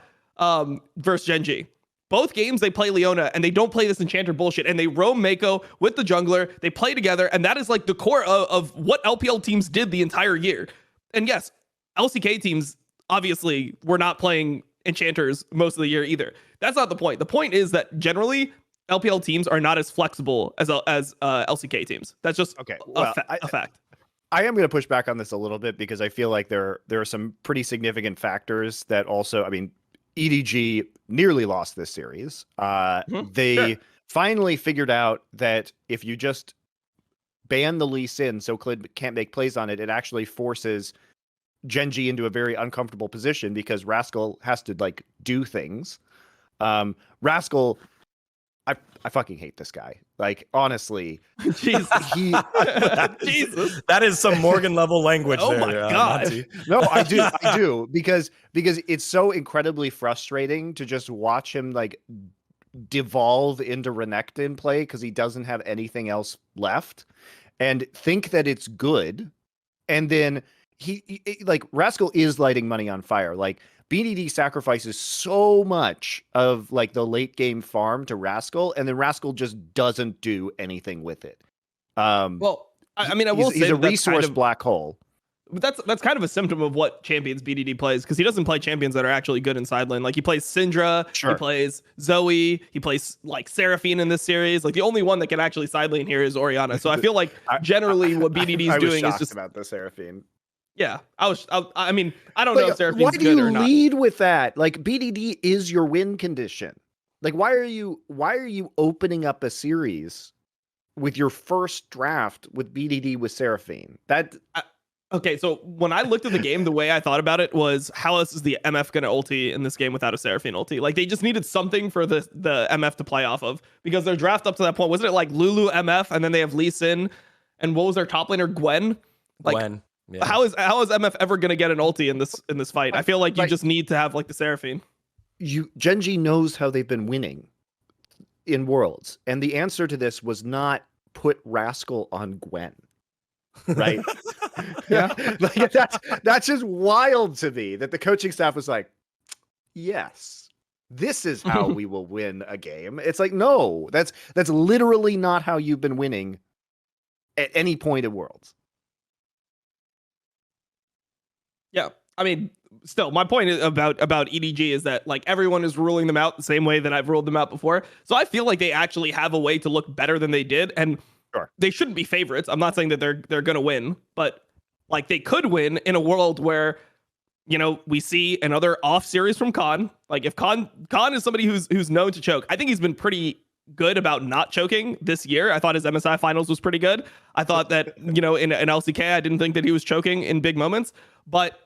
versus Gen.G. Both games they play Leona and they don't play this enchanter bullshit, and they roam Mako with the jungler. They play together, and that is like the core of what LPL teams did the entire year. And yes, LCK teams obviously were not playing enchanters most of the year either. That's not the point. The point is that generally LPL teams are not as flexible as LCK teams. That's just a fact. I am going to push back on this a little bit because I feel like there are some pretty significant factors that also, I mean, EDG nearly lost this series. They finally figured out that if you just ban the Lee Sin so Clid can't make plays on it, it actually forces Gen.G into a very uncomfortable position because Rascal has to like do things. Rascal, I fucking hate this guy. Like, honestly, Jesus. Jesus, that is some Morgan level language. Oh there, my god! Monty. No, I do because it's so incredibly frustrating to just watch him like devolve into Renekton play because he doesn't have anything else left, and think that it's good, and then he like Rascal is lighting money on fire. Like BDD sacrifices so much of like the late game farm to Rascal, and then Rascal just doesn't do anything with it. Well, I mean, I will say he's a that's resource kind of, black hole. That's kind of a symptom of what champions BDD plays, because he doesn't play champions that are actually good in side lane. Like he plays Syndra, he plays Zoe, he plays like Seraphine in this series. Like the only one that can actually side lane here is Orianna. So I feel like generally what BDD is doing is just about the Seraphine. Yeah, I mean, I don't know if Seraphine's why do good you or not. lead with that? Like BDD is your win condition. Like why are you opening up a series with your first draft with BDD with Seraphine? Okay, so when I looked at the game, the way I thought about it was, how else is the MF gonna ulti in this game without a Seraphine ulti? Like they just needed something for the MF to play off of, because their draft up to that point, wasn't it like Lulu MF and then they have Lee Sin, and what was their top laner, Gwen? Like, Gwen. Yeah. How is MF ever gonna get an ulti in this fight? I feel like you just need to have like the Seraphine. Gen.G knows how they've been winning in Worlds, and the answer to this was not put Rascal on Gwen. Right? Yeah. Like that's just wild to me that the coaching staff was like, yes, this is how we will win a game. It's like, no, that's literally not how you've been winning at any point in Worlds. Yeah, I mean, still, my point about EDG is that like everyone is ruling them out the same way that I've ruled them out before. So I feel like they actually have a way to look better than they did, and they shouldn't be favorites. I'm not saying that they're gonna win, but like they could win in a world where, you know, we see another off series from Khan. Like if Khan is somebody who's known to choke. I think he's been pretty good about not choking this year. I thought his MSI finals was pretty good. I thought that, you know, in LCK, I didn't think that he was choking in big moments, but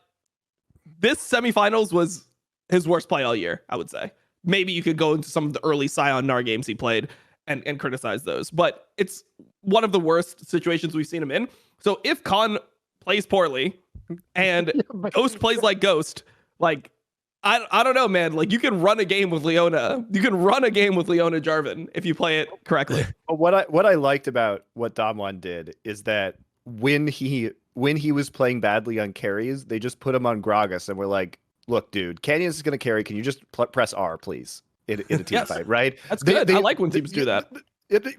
this semifinals was his worst play all year, I would say. Maybe you could go into some of the early Sion Nar games he played and criticize those, but it's one of the worst situations we've seen him in. So if Khan plays poorly and Ghost plays like Ghost, like I don't know, man. Like you can run a game with Leona. You can run a game with Leona Jarvan if you play it correctly. What I liked about what DAMWON did is that when he was playing badly on carries, they just put him on Gragas and were like, "Look, dude, Canyon's is going to carry. Can you just press R, please, in a team fight?" Right? That's good. I like when teams do that.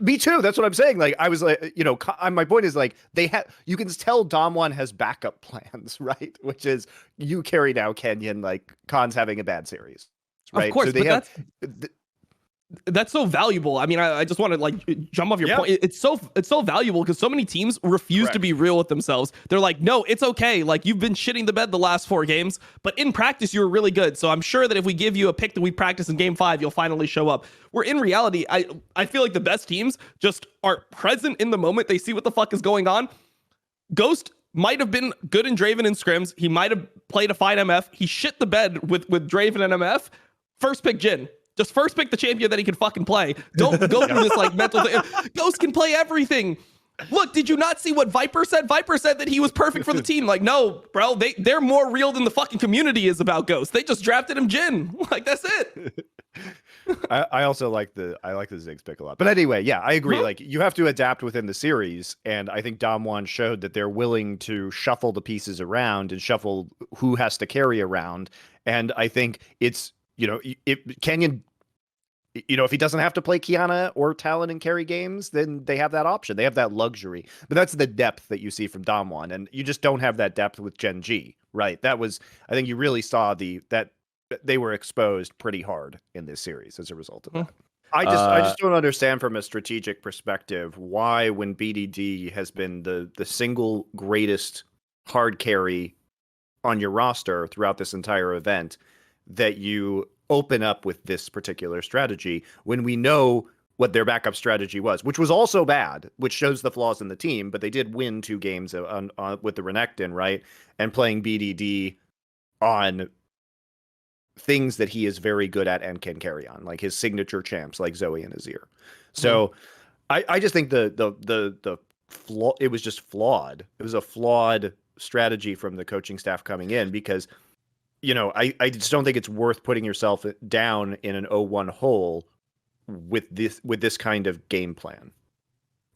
Me too. That's what I'm saying. Like I was like, you know, my point is like you can tell DAMWON has backup plans, right? Which is you carry now Kenyon, like Khan's having a bad series, right? Of course, so they but that's so valuable. I mean, I just want to like jump off your point. It's so valuable because so many teams refuse to be real with themselves. They're like, no, it's okay. Like you've been shitting the bed the last 4 games, but in practice you were really good. So I'm sure that if we give you a pick that we practice in game 5, you'll finally show up. Where in reality, I feel like the best teams just are present in the moment. They see what the fuck is going on. Ghost might have been good in Draven and scrims. He might have played a fine MF. He shit the bed with Draven and MF. First pick Jhin. Just first pick the champion that he can fucking play. Don't go through this like mental thing. Ghost can play everything. Look, did you not see what Viper said? Viper said that he was perfect for the team. Like, no, bro, they're more real than the fucking community is about Ghost. They just drafted him Jin. Like, that's it. I also like the Ziggs pick a lot. But anyway, yeah, I agree. Like, you have to adapt within the series, and I think DAMWON showed that they're willing to shuffle the pieces around and shuffle who has to carry around. And I think it's, if Kenyon, if he doesn't have to play Kiana or Talon and carry games, then they have that option. They have that luxury. But that's the depth that you see from DAMWON, and you just don't have that depth with Gen.G, right? That was, I think you really saw that they were exposed pretty hard in this series as a result of that. I just don't understand from a strategic perspective why, when BDD has been the single greatest hard carry on your roster throughout this entire event, that you open up with this particular strategy when we know what their backup strategy was, which was also bad, which shows the flaws in the team, but they did win 2 games with the Renekton, right? And playing BDD on things that he is very good at and can carry on, like his signature champs like Zoe and Azir. So I just think the flaw, it was just flawed. It was a flawed strategy from the coaching staff coming in, because I just don't think it's worth putting yourself down in an 0-1 hole with this kind of game plan,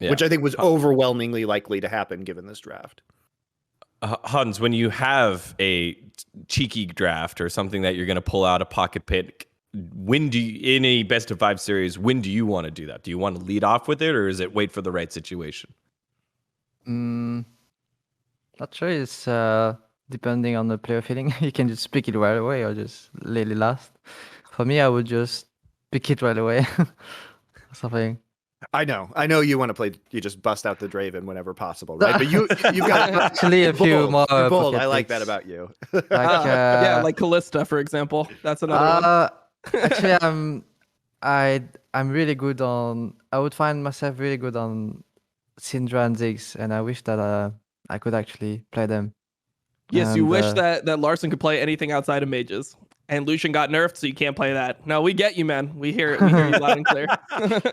which I think was overwhelmingly likely to happen given this draft. Hans, when you have a cheeky draft or something that you're going to pull out a pocket pick, in a best of 5 series, when do you want to do that? Do you want to lead off with it, or is it wait for the right situation? Not sure. It's depending on the player feeling. You can just pick it right away or just let it last. For me, I would just pick it right away. Something. I know you want to play, you just bust out the Draven whenever possible, right? But you've got actually a few more. You're bold. pocket I like picks. that about you. Like, yeah, like Callista, for example. That's another one. Actually, I'm really good on. I would find myself really good on Syndra and Ziggs, and I wish that I could actually play them. Yes, you And, wish that Larson could play anything outside of mages. And Lucian got nerfed, so you can't play that. No, we get you, man. We hear you loud and clear.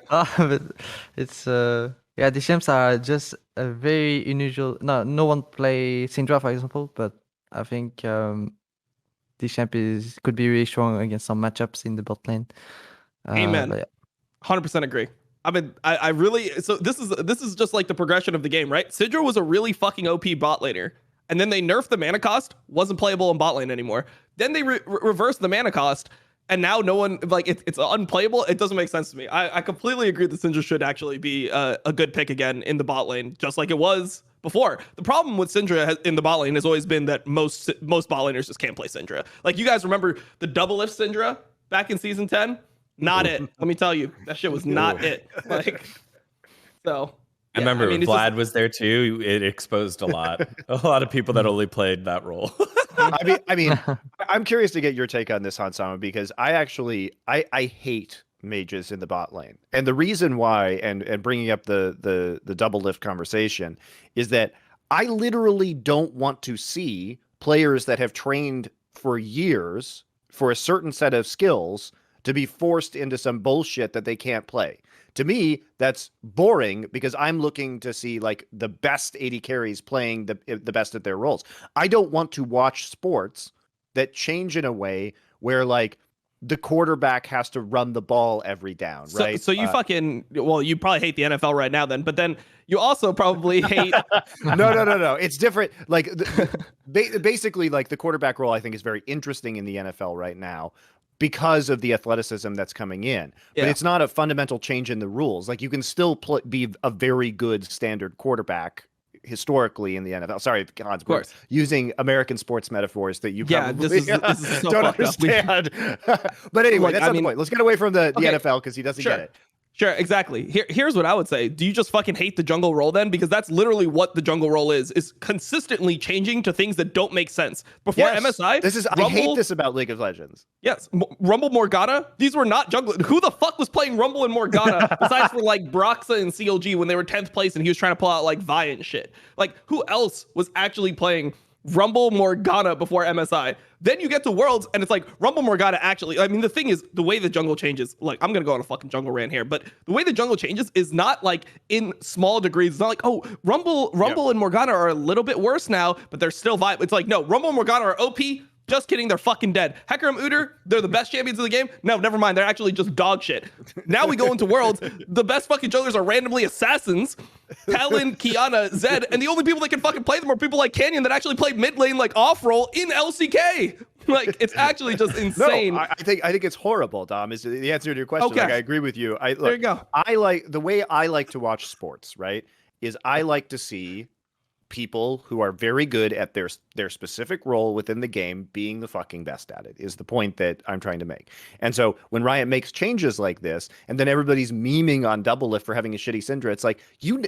But it's the champs are just a very unusual. No one play Syndra, for example, but I think the champ could be really strong against some matchups in the bot lane. Amen. But yeah. 100% agree. I really, so this is just like the progression of the game, right? Syndra was a really fucking OP bot laner, and then they nerfed the mana cost, wasn't playable in bot lane anymore. Then they reversed the mana cost, and now no one, like, it's unplayable. It doesn't make sense to me. I completely agree that Syndra should actually be a good pick again in the bot lane, just like it was before. The problem with Syndra in the bot lane has always been that most bot laners just can't play Syndra. Like, you guys remember the Doublelift Syndra back in season 10? Not it. Let me tell you, that shit was not it. Like, so. I remember Vlad was there too. It exposed a lot of people that only played that role. I mean, I'm curious to get your take on this, Hansama, because I hate mages in the bot lane, and the reason why, and bringing up the Doublelift conversation, is that I literally don't want to see players that have trained for years for a certain set of skills to be forced into some bullshit that they can't play. To me, that's boring, because I'm looking to see like the best AD carries playing the best at their roles. I don't want to watch sports that change in a way where like the quarterback has to run the ball every down, right? So you you probably hate the NFL right now then, but then you also probably hate. No. It's different. Like basically, like the quarterback role, I think, is very interesting in the NFL right now, because of the athleticism that's coming in. But it's not a fundamental change in the rules. Like, you can still be a very good standard quarterback historically in the NFL. Sorry, Hans, but using American sports metaphors that you probably this is so don't understand. But anyway, that's not the point. Let's get away from the NFL, because he doesn't get it. Sure, exactly. Here's what I would say. Do you just fucking hate the jungle role then? Because that's literally what the jungle role is consistently changing to things that don't make sense. Before MSI, I hate this about League of Legends. Yes, Rumble Morgana, these were not jungle. Who the fuck was playing Rumble and Morgana besides for like Broxa and CLG when they were 10th place and he was trying to pull out like Vi and shit? Like, who else was actually playing Rumble Morgana before MSI. Then you get to Worlds and it's like Rumble Morgana actually. I mean, the thing is, the way the jungle changes, like, I'm going to go on a fucking jungle rant here, but the way the jungle changes is not like in small degrees. It's not like, oh, Rumble and Morgana are a little bit worse now, but they're still vibe. It's like, no, Rumble and Morgana are OP. Just kidding, they're fucking dead. Hecarim Udyr, they're the best champions in the game. No, never mind, they're actually just dog shit. Now we go into Worlds, the best fucking junglers are randomly assassins. Talon, Kiana, Zed, and the only people that can fucking play them are people like Canyon that actually play mid lane like off role in LCK. Like, it's actually just insane. No, I think it's horrible, Dom, is the answer to your question. Okay. Like, I agree with you. Look, there you go. The way I like to watch sports, right, is I like to see people who are very good at their specific role within the game being the fucking best at it, is the point that I'm trying to make. And so when Riot makes changes like this, and then everybody's memeing on Doublelift for having a shitty Syndra, it's like,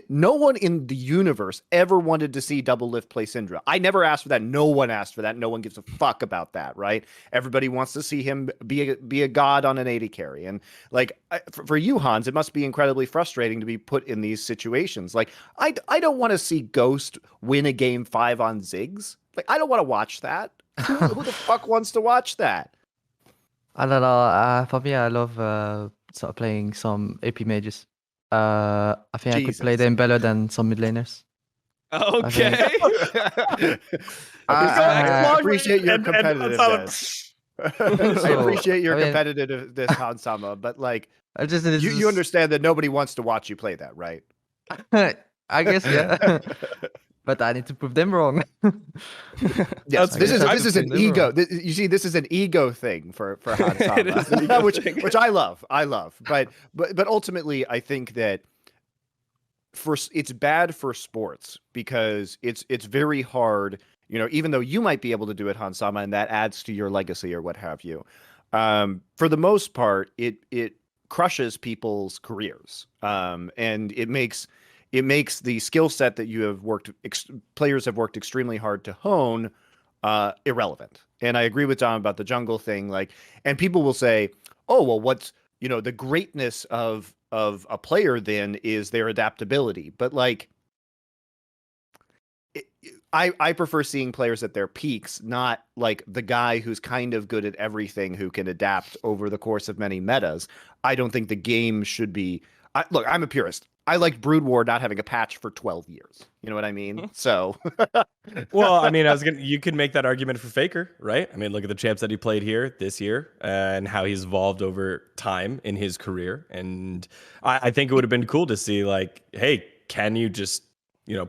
no one in the universe ever wanted to see Doublelift play Syndra. I never asked for that. No one asked for that. No one gives a fuck about that, right? Everybody wants to see him be a god on an AD carry. And like, for you, Hans, it must be incredibly frustrating to be put in these situations. Like, I don't want to see Ghost win a game 5 on Ziggs. Like, I don't want to watch that. Who the fuck wants to watch that? I don't know. For me, I love sort of playing some AP mages. I think I could play them better than some mid laners. Okay. I appreciate your competitiveness. I appreciate your I mean, competitiveness, Hansama, but like, I just you understand that nobody wants to watch you play that, right? I guess, yeah. But I need to prove them wrong. Yes, this is an ego. Wrong. You see, this is an ego thing for Hansama, which I love. But ultimately, I think that it's bad for sports because it's very hard. You know, even though you might be able to do it, Hansama, and that adds to your legacy or what have you. For the most part, it crushes people's careers, and it makes the skill set that you have players have worked extremely hard to hone irrelevant. And I agree with Dom about the jungle thing. Like, and people will say, "Oh, well, what's the greatness of a player then is their adaptability." But like, I prefer seeing players at their peaks, not like the guy who's kind of good at everything who can adapt over the course of many metas. I don't think the game should be. Look, I'm a purist. I liked Brood War not having a patch for 12 years. You know what I mean? So, well, I mean, you could make that argument for Faker, right? I mean, look at the champs that he played here this year and how he's evolved over time in his career. And I think it would have been cool to see, like, hey, can you just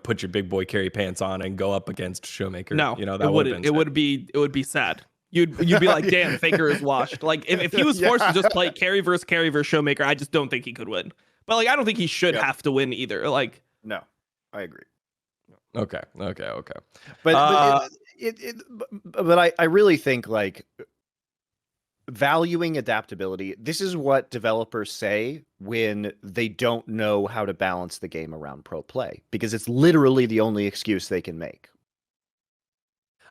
put your big boy carry pants on and go up against ShowMaker? No, that wouldn't. It would be sad. You'd be like, damn, Faker is washed. Like, if he was forced to just play carry versus ShowMaker, I just don't think he could win. But like, I don't think he should have to win either. Like, no, I agree. Okay. But I really think, like, valuing adaptability. This is what developers say when they don't know how to balance the game around pro play, because it's literally the only excuse they can make.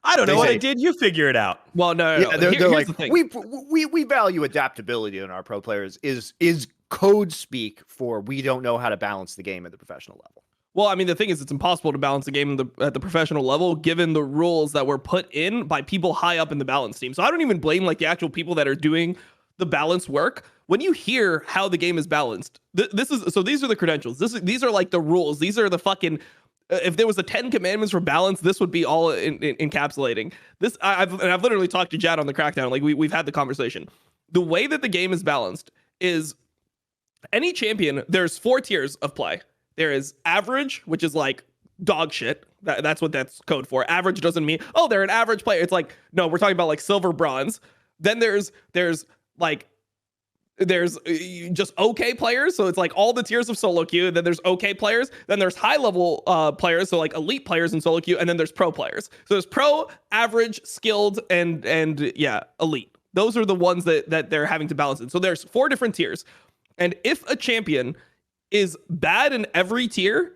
I don't know what I did. You figure it out. Well, no. They're like, the thing. we value adaptability in our pro players is code speak for we don't know how to balance the game at the professional level. Well, I mean, the thing is, it's impossible to balance the game at the professional level, given the rules that were put in by people high up in the balance team. So I don't even blame like the actual people that are doing the balance work. When you hear how the game is balanced, these are the credentials. These are like the rules. These are the fucking. If there was a 10 commandments for balance, this would be all encapsulating. This I've literally talked to Jad on the Crackdown. Like we've had the conversation. The way that the game is balanced is any champion. There's 4 tiers of play. There is average, which is like dog shit. That's what that's code for. Average doesn't mean they're an average player. It's like, no, we're talking about like silver, bronze. Then there's just okay players, so it's like all the tiers of solo queue. Then there's okay players, then there's high level players, so like elite players in solo queue, and then there's pro players. So there's pro, average, skilled, and elite. Those are the ones that they're having to balance it. So there's 4 different tiers, and if a champion is bad in every tier,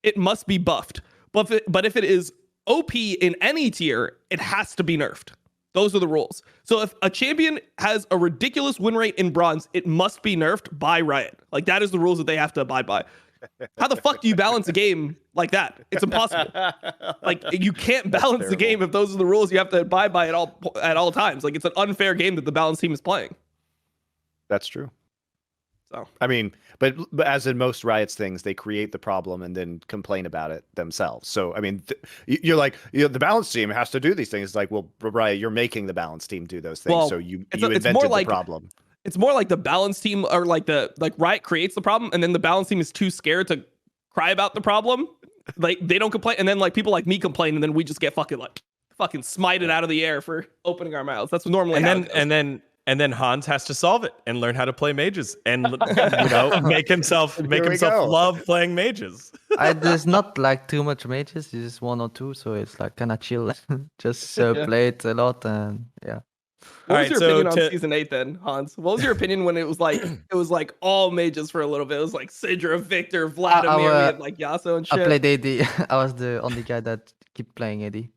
it must be buffed. But if it is OP in any tier, it has to be nerfed. Those are the rules. So if a champion has a ridiculous win rate in bronze, it must be nerfed by Riot. Like, that is the rules that they have to abide by. How the fuck do you balance a game like that? It's impossible. Like you can't balance the game if those are the rules you have to abide by at all times. Like it's an unfair game that the balanced team is playing. That's true. So I mean, but as in most Riot's things, they create the problem and then complain about it themselves. So I mean, you're like, the balance team has to do these things. It's like, well, Riot, you're making the balance team do those things. Well, So you it's invented more the like, problem. It's more like the balance team, or like Riot creates the problem, and then the balance team is too scared to cry about the problem. Like they don't complain, and then like people like me complain, and then we just get fucking smited out of the air for opening our mouths. That's normally and then Hans has to solve it and learn how to play mages and make himself love playing mages. There's not like too much mages, it's just 1 or 2, so it's like kind of chill. Just play it a lot, and yeah. What was your opinion on season 8 then, Hans? What was your opinion when it was like all mages for a little bit? It was like Sidra, Victor, Vladimir, we had like Yasuo and shit. I played AD. I was the only guy that kept playing AD.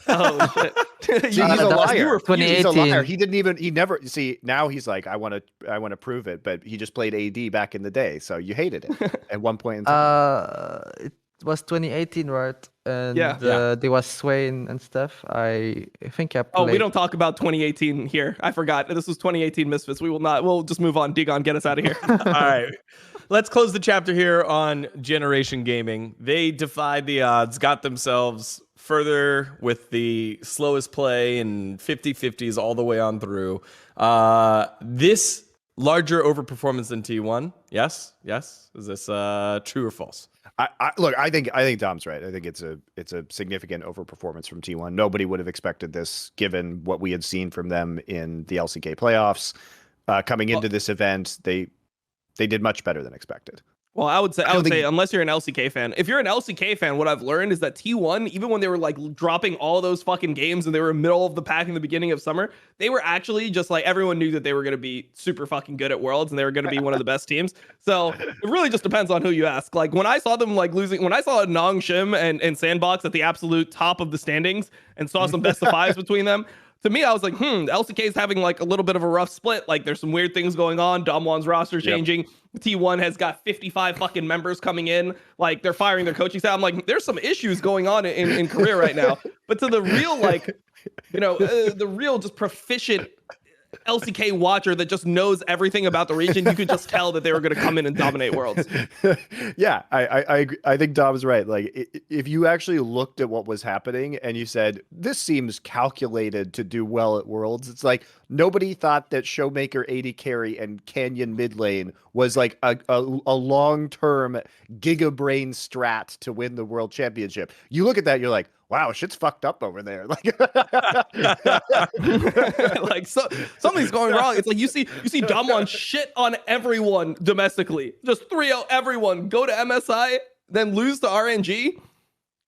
Oh shit! He's a liar. 2018. He's a liar. He never see, now he's like, I want to prove it, but he just played AD back in the day, so you hated it at one point in time. It was 2018, right? And there was Swain and stuff. I think I played. Oh, we don't talk about 2018 here. I forgot. This was 2018 Misfits. We will not. We'll just move on. dGon, get us out of here. All right. Let's close the chapter here on Generation Gaming. They defied the odds, got themselves further with the slowest play and 50-50s all the way on through. This larger overperformance than T1. Yes. Is this true or false? Look, I think Dom's right. I think it's a significant overperformance from T1. Nobody would have expected this given what we had seen from them in the LCK playoffs. Coming into this event, they did much better than expected. Well, I would say unless you're an LCK fan. If you're an LCK fan, what I've learned is that T1, even when they were like dropping all those fucking games and they were middle of the pack in the beginning of summer, they were actually just like, everyone knew that they were going to be super fucking good at Worlds and they were going to be one of the best teams. So it really just depends on who you ask. Like when I saw them like losing, when I saw Nong Shim and Sandbox at the absolute top of the standings and saw some best of fives between them, to me, I was like, LCK is having like a little bit of a rough split. Like there's some weird things going on. DAMWON's roster changing. Yep. T1 has got 55 fucking members coming in. Like they're firing their coaching staff. I'm like, there's some issues going on in Korea right now. But to the real, like, the real just proficient LCK watcher that just knows everything about the region, you could just tell that they were going to come in and dominate Worlds. Yeah, I think Dom's right. Like if you actually looked at what was happening and you said, this seems calculated to do well at Worlds, it's like nobody thought that ShowMaker AD carry and Canyon mid lane was like a long-term gigabrain strat to win the World Championship. You look at that, you're like, wow, shit's fucked up over there. Like, like something's going wrong. It's like you see DAMWON shit on everyone domestically, just 3-0 everyone, go to MSI, then lose to RNG,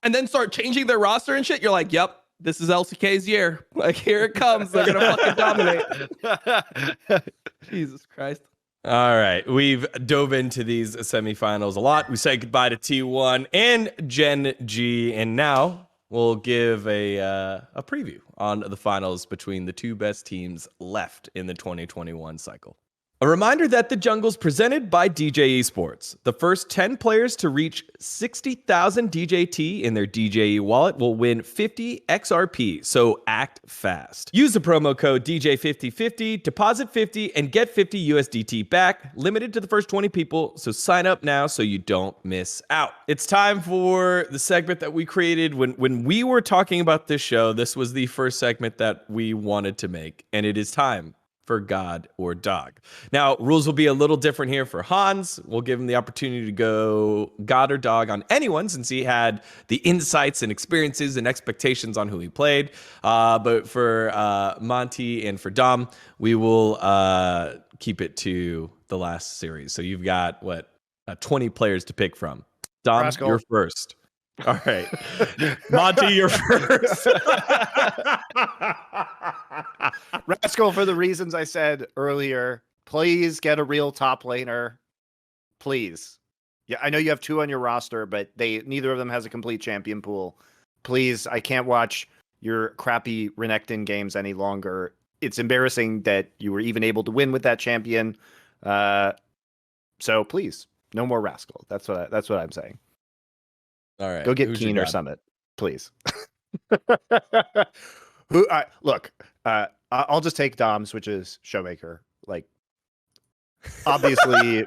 and then start changing their roster and shit. You're like, yep, this is LCK's year. Like here it comes. They're gonna fucking dominate. Jesus Christ. All right, we've dove into these semifinals a lot. We say goodbye to T1 and Gen.G, and now we'll give a preview on the finals between the two best teams left in the 2021 cycle. A reminder that the Jungle's presented by DJ Esports. The first 10 players to reach 60,000 DJT in their DJE wallet will win 50 XRP, so act fast. Use the promo code DJ5050, deposit 50, and get 50 USDT back, limited to the first 20 people, so sign up now so you don't miss out. It's time for the segment that we created when we were talking about this show. This was the first segment that we wanted to make, and it is time for God or Dog. Now, rules will be a little different here for Hans. We'll give him the opportunity to go God or Dog on anyone since he had the insights and experiences and expectations on who he played. But for Monty and for Dom, we will keep it to the last series. So you've got, 20 players to pick from. Dom, Rascal. You're first. All right. Monty, you're first. Rascal, for the reasons I said earlier, please get a real top laner. Please. Yeah, I know you have 2 on your roster, but neither of them has a complete champion pool. Please, I can't watch your crappy Renekton games any longer. It's embarrassing that you were even able to win with that champion. So please, No more Rascal. That's what I'm saying. All right. Go get who's your Keen or god? Summit, please. Look, I'll just take Dom's, which is ShowMaker. Like, obviously,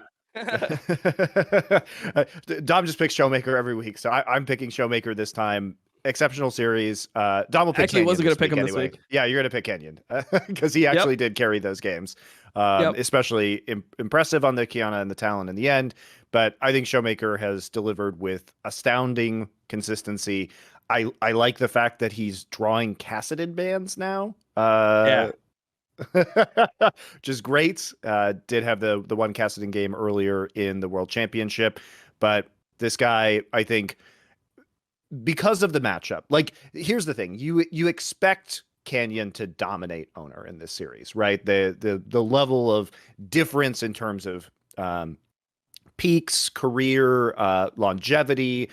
Dom just picks ShowMaker every week, so I'm picking ShowMaker this time. Exceptional series. Dom will pick Actually, Kenyon wasn't gonna this pick week him this anyway. week. Yeah, you're gonna pick Kenyon because he actually did carry those games. Especially impressive on the Kiana and the Talon in the end. But I think ShowMaker has delivered with astounding consistency. I like the fact that he's drawing Cassided bans now. Yeah. Which is great. Did have the one Cassided game earlier in the World Championship, but this guy, I think, because of the matchup, like, here's the thing: you expect Canyon to dominate Owner in this series, right? The level of difference in terms of peaks, career, longevity,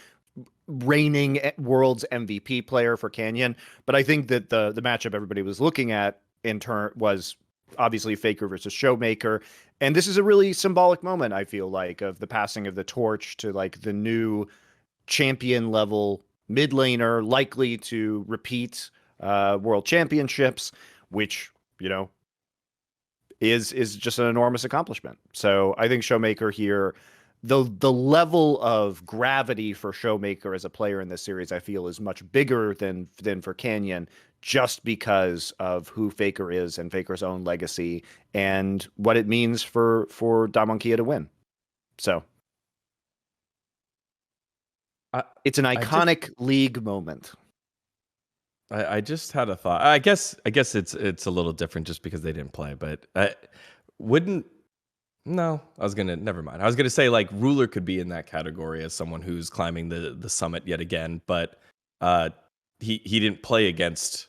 reigning world's MVP player for Canyon. But I think that the matchup everybody was looking at in turn was obviously Faker versus ShowMaker. And this is a really symbolic moment, I feel like, of the passing of the torch to like the new champion level mid laner, likely to repeat world championships, which, you know, is just an enormous accomplishment. So I think ShowMaker here, the level of gravity for ShowMaker as a player in this series, I feel, is much bigger than for Canyon, just because of who Faker is and Faker's own legacy and what it means for DAMWON Kia to win. So it's an iconic league moment. I just had a thought. I guess it's a little different just because they didn't play, but I wouldn't. No, never mind. I was gonna say like Ruler could be in that category as someone who's climbing the summit yet again, but he didn't play against,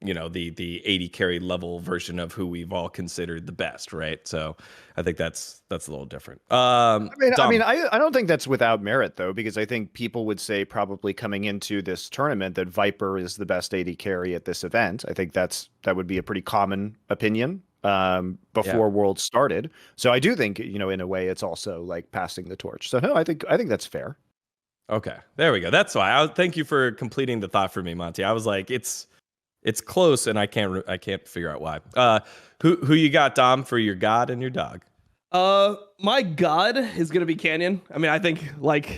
you know, the 80 carry level version of who we've all considered the best, right? So I think that's a little different. I don't think that's without merit though, because I think people would say probably coming into this tournament that Viper is the best 80 carry at this event. I think that would be a pretty common opinion before Worlds started. So I do think, you know, in a way it's also like passing the torch. So no, I think that's fair. Okay, there we go. That's why. Thank you for completing the thought for me, Monty. I was like, it's close, and I can't figure out why. Who you got, Dom, for your god and your dog? My god is gonna be Canyon. I mean, I think like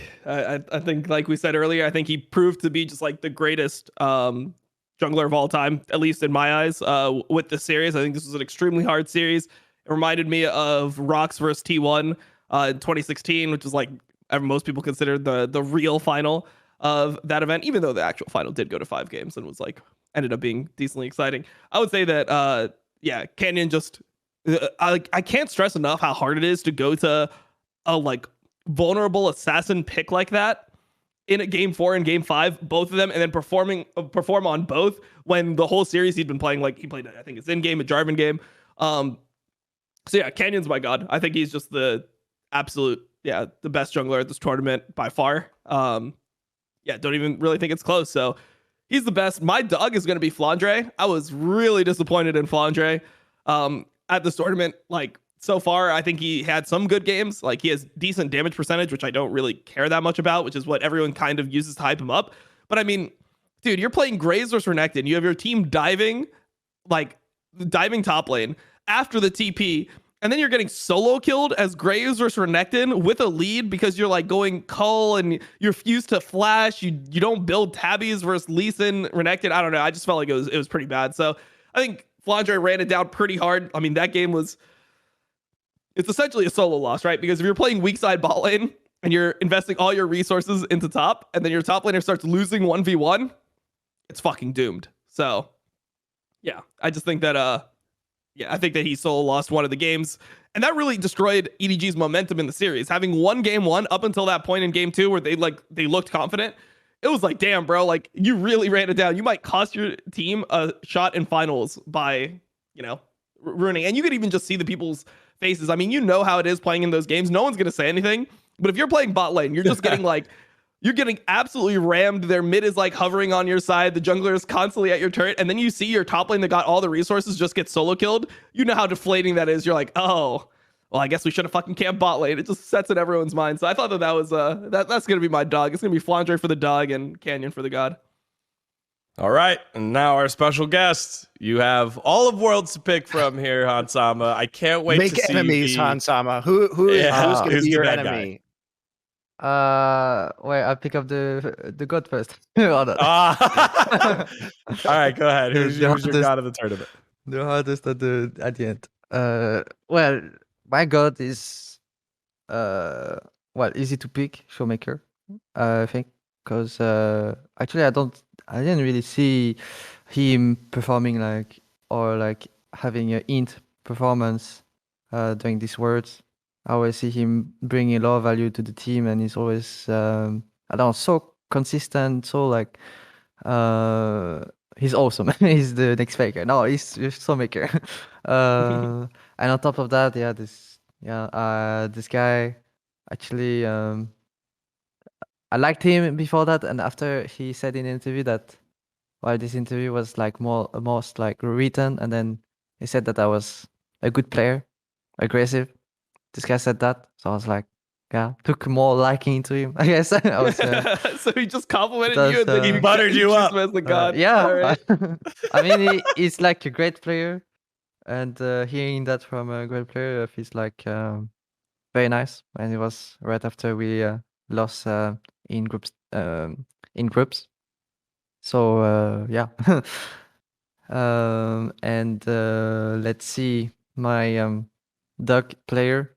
we said earlier, I think he proved to be just like the greatest jungler of all time, at least in my eyes. With this series, I think this was an extremely hard series. It reminded me of Rocks versus T1 in 2016, which is like most people consider the real final of that event, even though the actual final did go to 5 games and was like ended up being decently exciting. I would say that Canyon just I can't stress enough how hard it is to go to a like vulnerable assassin pick like that in a game 4 and game 5, both of them, and then perform on both when the whole series he'd been playing, like he played, I think it's in game, a Jarvan game. So yeah, Canyon's my god. I think he's just the absolute, the best jungler at this tournament by far. Don't even really think it's close. So he's the best. My dog is going to be Flandre. I was really disappointed in Flandre at this tournament. Like, so far, I think he had some good games. Like, he has decent damage percentage, which I don't really care that much about, which is what everyone kind of uses to hype him up. But I mean, dude, you're playing Graves versus Renekton. You have your team diving top lane after the TP, and then you're getting solo killed as Graves versus Renekton with a lead because you're like going Cull and you're fused to Flash. You don't build tabbies versus Lee Sin, Renekton. I don't know. I just felt like it was pretty bad. So I think Flandre ran it down pretty hard. I mean, that game it's essentially a solo loss, right? Because if you're playing weak side bot lane and you're investing all your resources into top, and then your top laner starts losing 1v1, it's fucking doomed. So yeah, I just think that I think that he solo lost one of the games, and that really destroyed EDG's momentum in the series. Having won game 1 up until that point in game 2 where they looked confident, it was like, damn, bro, like you really ran it down. You might cost your team a shot in finals by, you know, ruining. And you could even just see the people's faces. I mean, you know how it is playing in those games. No one's going to say anything. But if you're playing bot lane, you're just getting like, you're getting absolutely rammed. Their mid is like hovering on your side. The jungler is constantly at your turret. And then you see your top lane that got all the resources just get solo killed. You know how deflating that is. You're like, oh, well, I guess we should have fucking camped bot lane. It just sets in everyone's mind. So I thought that was that's gonna be my dog. It's gonna be Flandre for the dog and Canyon for the god. All right, and now our special guest. You have all of Worlds to pick from here, Hansama. I can't wait Make to see enemies, the... Hansama. Who's going to who's be the your bad enemy? Wait, I'll pick up the god first. Or not. All right, go ahead. The Who's your hardest- god of the tournament? The hardest at the end. Well, my god is easy to pick. ShowMaker, I think, because actually I didn't really see him performing like having a int performance during these words. I always see him bringing a lot of value to the team, and he's always I don't know, so consistent, so like he's awesome. He's the next faker. No, he's ShowMaker. And on top of that, this guy actually I liked him before that, and after he said in an interview that this interview was like most like written, and then he said that I was a good player, aggressive. This guy said that, so I was like, yeah, took more liking to him. I guess I was. So he just complimented Does, you and then he buttered you up. As the god. Yeah, All right. I mean, he's like a great player, and hearing that from a great player feels like very nice. And it was right after we lost in groups. So yeah. And let's see my duck player.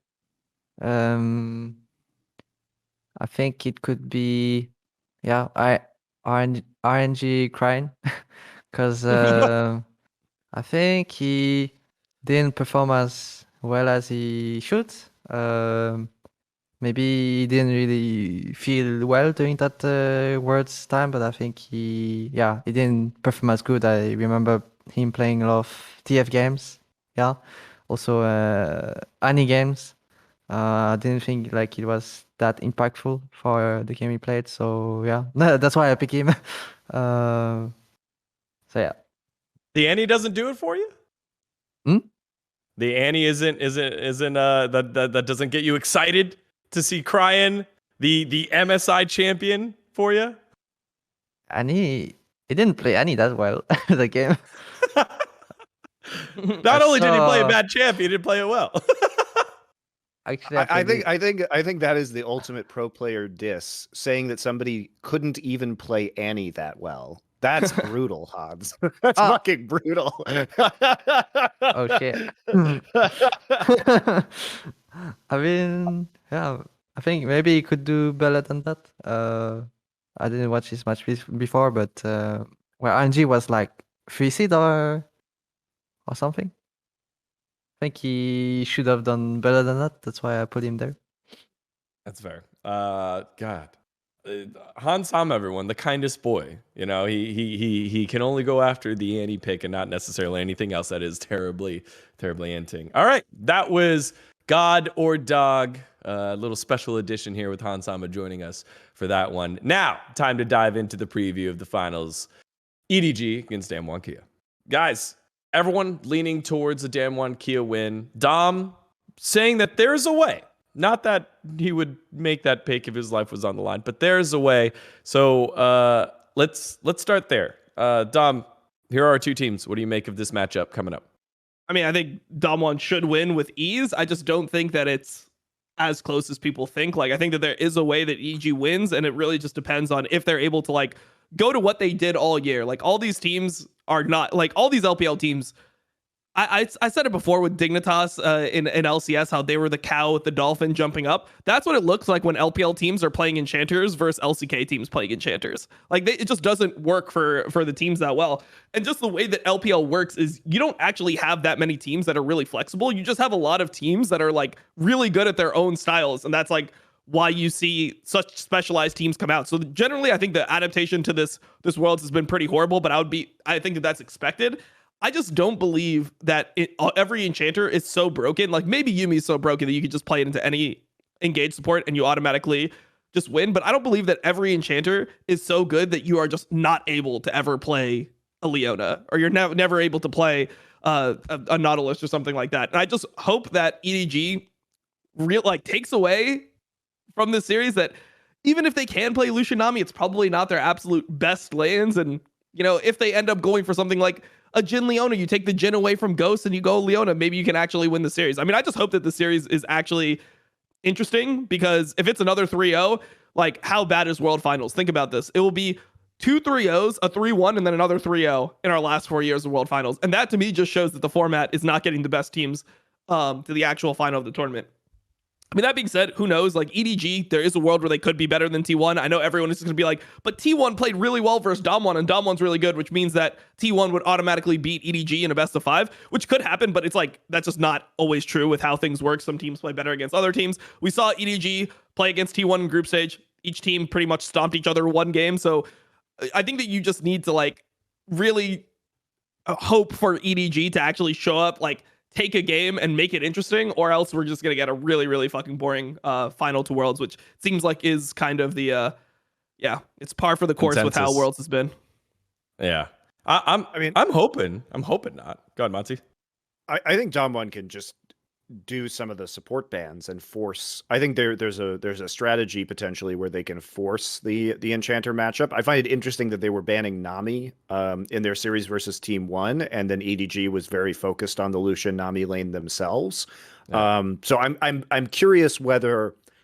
I think it could be RNG Crane, because I think he didn't perform as well as he should. Maybe he didn't really feel well during that Worlds time, but I think he didn't perform as good. I remember him playing a lot of TF games, also Annie games. I didn't think like it was that impactful for the game he played, so yeah, that's why I picked him. So yeah. The Annie doesn't do it for you? The Annie isn't that doesn't get you excited to see Cryan, the MSI champion for you? Annie, he didn't play Annie that well the game. Not only did he play a bad champ, he didn't play it well. Actually, I think that is the ultimate pro player diss, saying that somebody couldn't even play Annie that well. That's brutal, Hans. That's fucking brutal. Oh shit. I mean, yeah, I think maybe he could do better than that. I didn't watch his match before, but RNG was like 3 seed or something. I think he should have done better than that. That's why I put him there. That's fair. God, Hansam, everyone, the kindest boy. You know, he can only go after the Annie pick and not necessarily anything else that is terribly inting. All right, that was God or Dog. A little special edition here with Hansama joining us for that one. Now, time to dive into the preview of the finals. EDG against DAMWON Kia. Guys, everyone leaning towards the DAMWON Kia win. Dom saying that there's a way. Not that he would make that pick if his life was on the line, but there's a way. So let's start there. Dom, here are our two teams. What do you make of this matchup coming up? I mean, I think DAMWON should win with ease. I just don't think that it's as close as people think. Like, I think that there is a way that EG wins, and it really just depends on if they're able to like go to what they did all year. Like, all these teams are not like all these LPL teams. I said it before with Dignitas in LCS, how they were the cow with the dolphin jumping up. That's what it looks like when LPL teams are playing enchanters versus LCK teams playing enchanters. Like, it just doesn't work for the teams that well. And just the way that LPL works is you don't actually have that many teams that are really flexible. You just have a lot of teams that are like really good at their own styles. And that's like why you see such specialized teams come out. So generally, I think the adaptation to this Worlds has been pretty horrible, but I think that that's expected. I just don't believe that every enchanter is so broken. Like, maybe Yuumi is so broken that you could just play it into any engage support and you automatically just win. But I don't believe that every enchanter is so good that you are just not able to ever play a Leona, or you're never able to play a Nautilus or something like that. And I just hope that EDG takes away from this series that even if they can play Lucian Nami, it's probably not their absolute best lanes. And, you know, if they end up going for something like a Jhin Leona, you take the Jhin away from Ghost and you go Leona, maybe you can actually win the series. I mean, I just hope that the series is actually interesting, because if it's another 3-0, like, how bad is World Finals? Think about this. It will be 2 3-0s, a 3-1, and then another 3-0 in our last 4 years of World Finals. And that to me just shows that the format is not getting the best teams to the actual final of the tournament. I mean, that being said, who knows? Like, EDG, there is a world where they could be better than T1. I know everyone is going to be like, but T1 played really well versus DAMWON, and DAMWON's really good, which means that T1 would automatically beat EDG in a best of 5, which could happen, but it's like, that's just not always true with how things work. Some teams play better against other teams. We saw EDG play against T1 in group stage. Each team pretty much stomped each other one game. So I think that you just need to, like, really hope for EDG to actually show up, like, take a game and make it interesting, or else we're just going to get a really, really fucking boring final to Worlds, which seems like is kind of the, it's par for the course Consensus. with how Worlds has been. Yeah. I'm hoping not. Go ahead, Monty. I think DAMWON can just do some of the support bans and force. I think there's a strategy potentially where they can force the Enchanter matchup. I find it interesting that they were banning Nami in their series versus Team One, and then EDG was very focused on the Lucian Nami lane themselves. Yeah. So I'm curious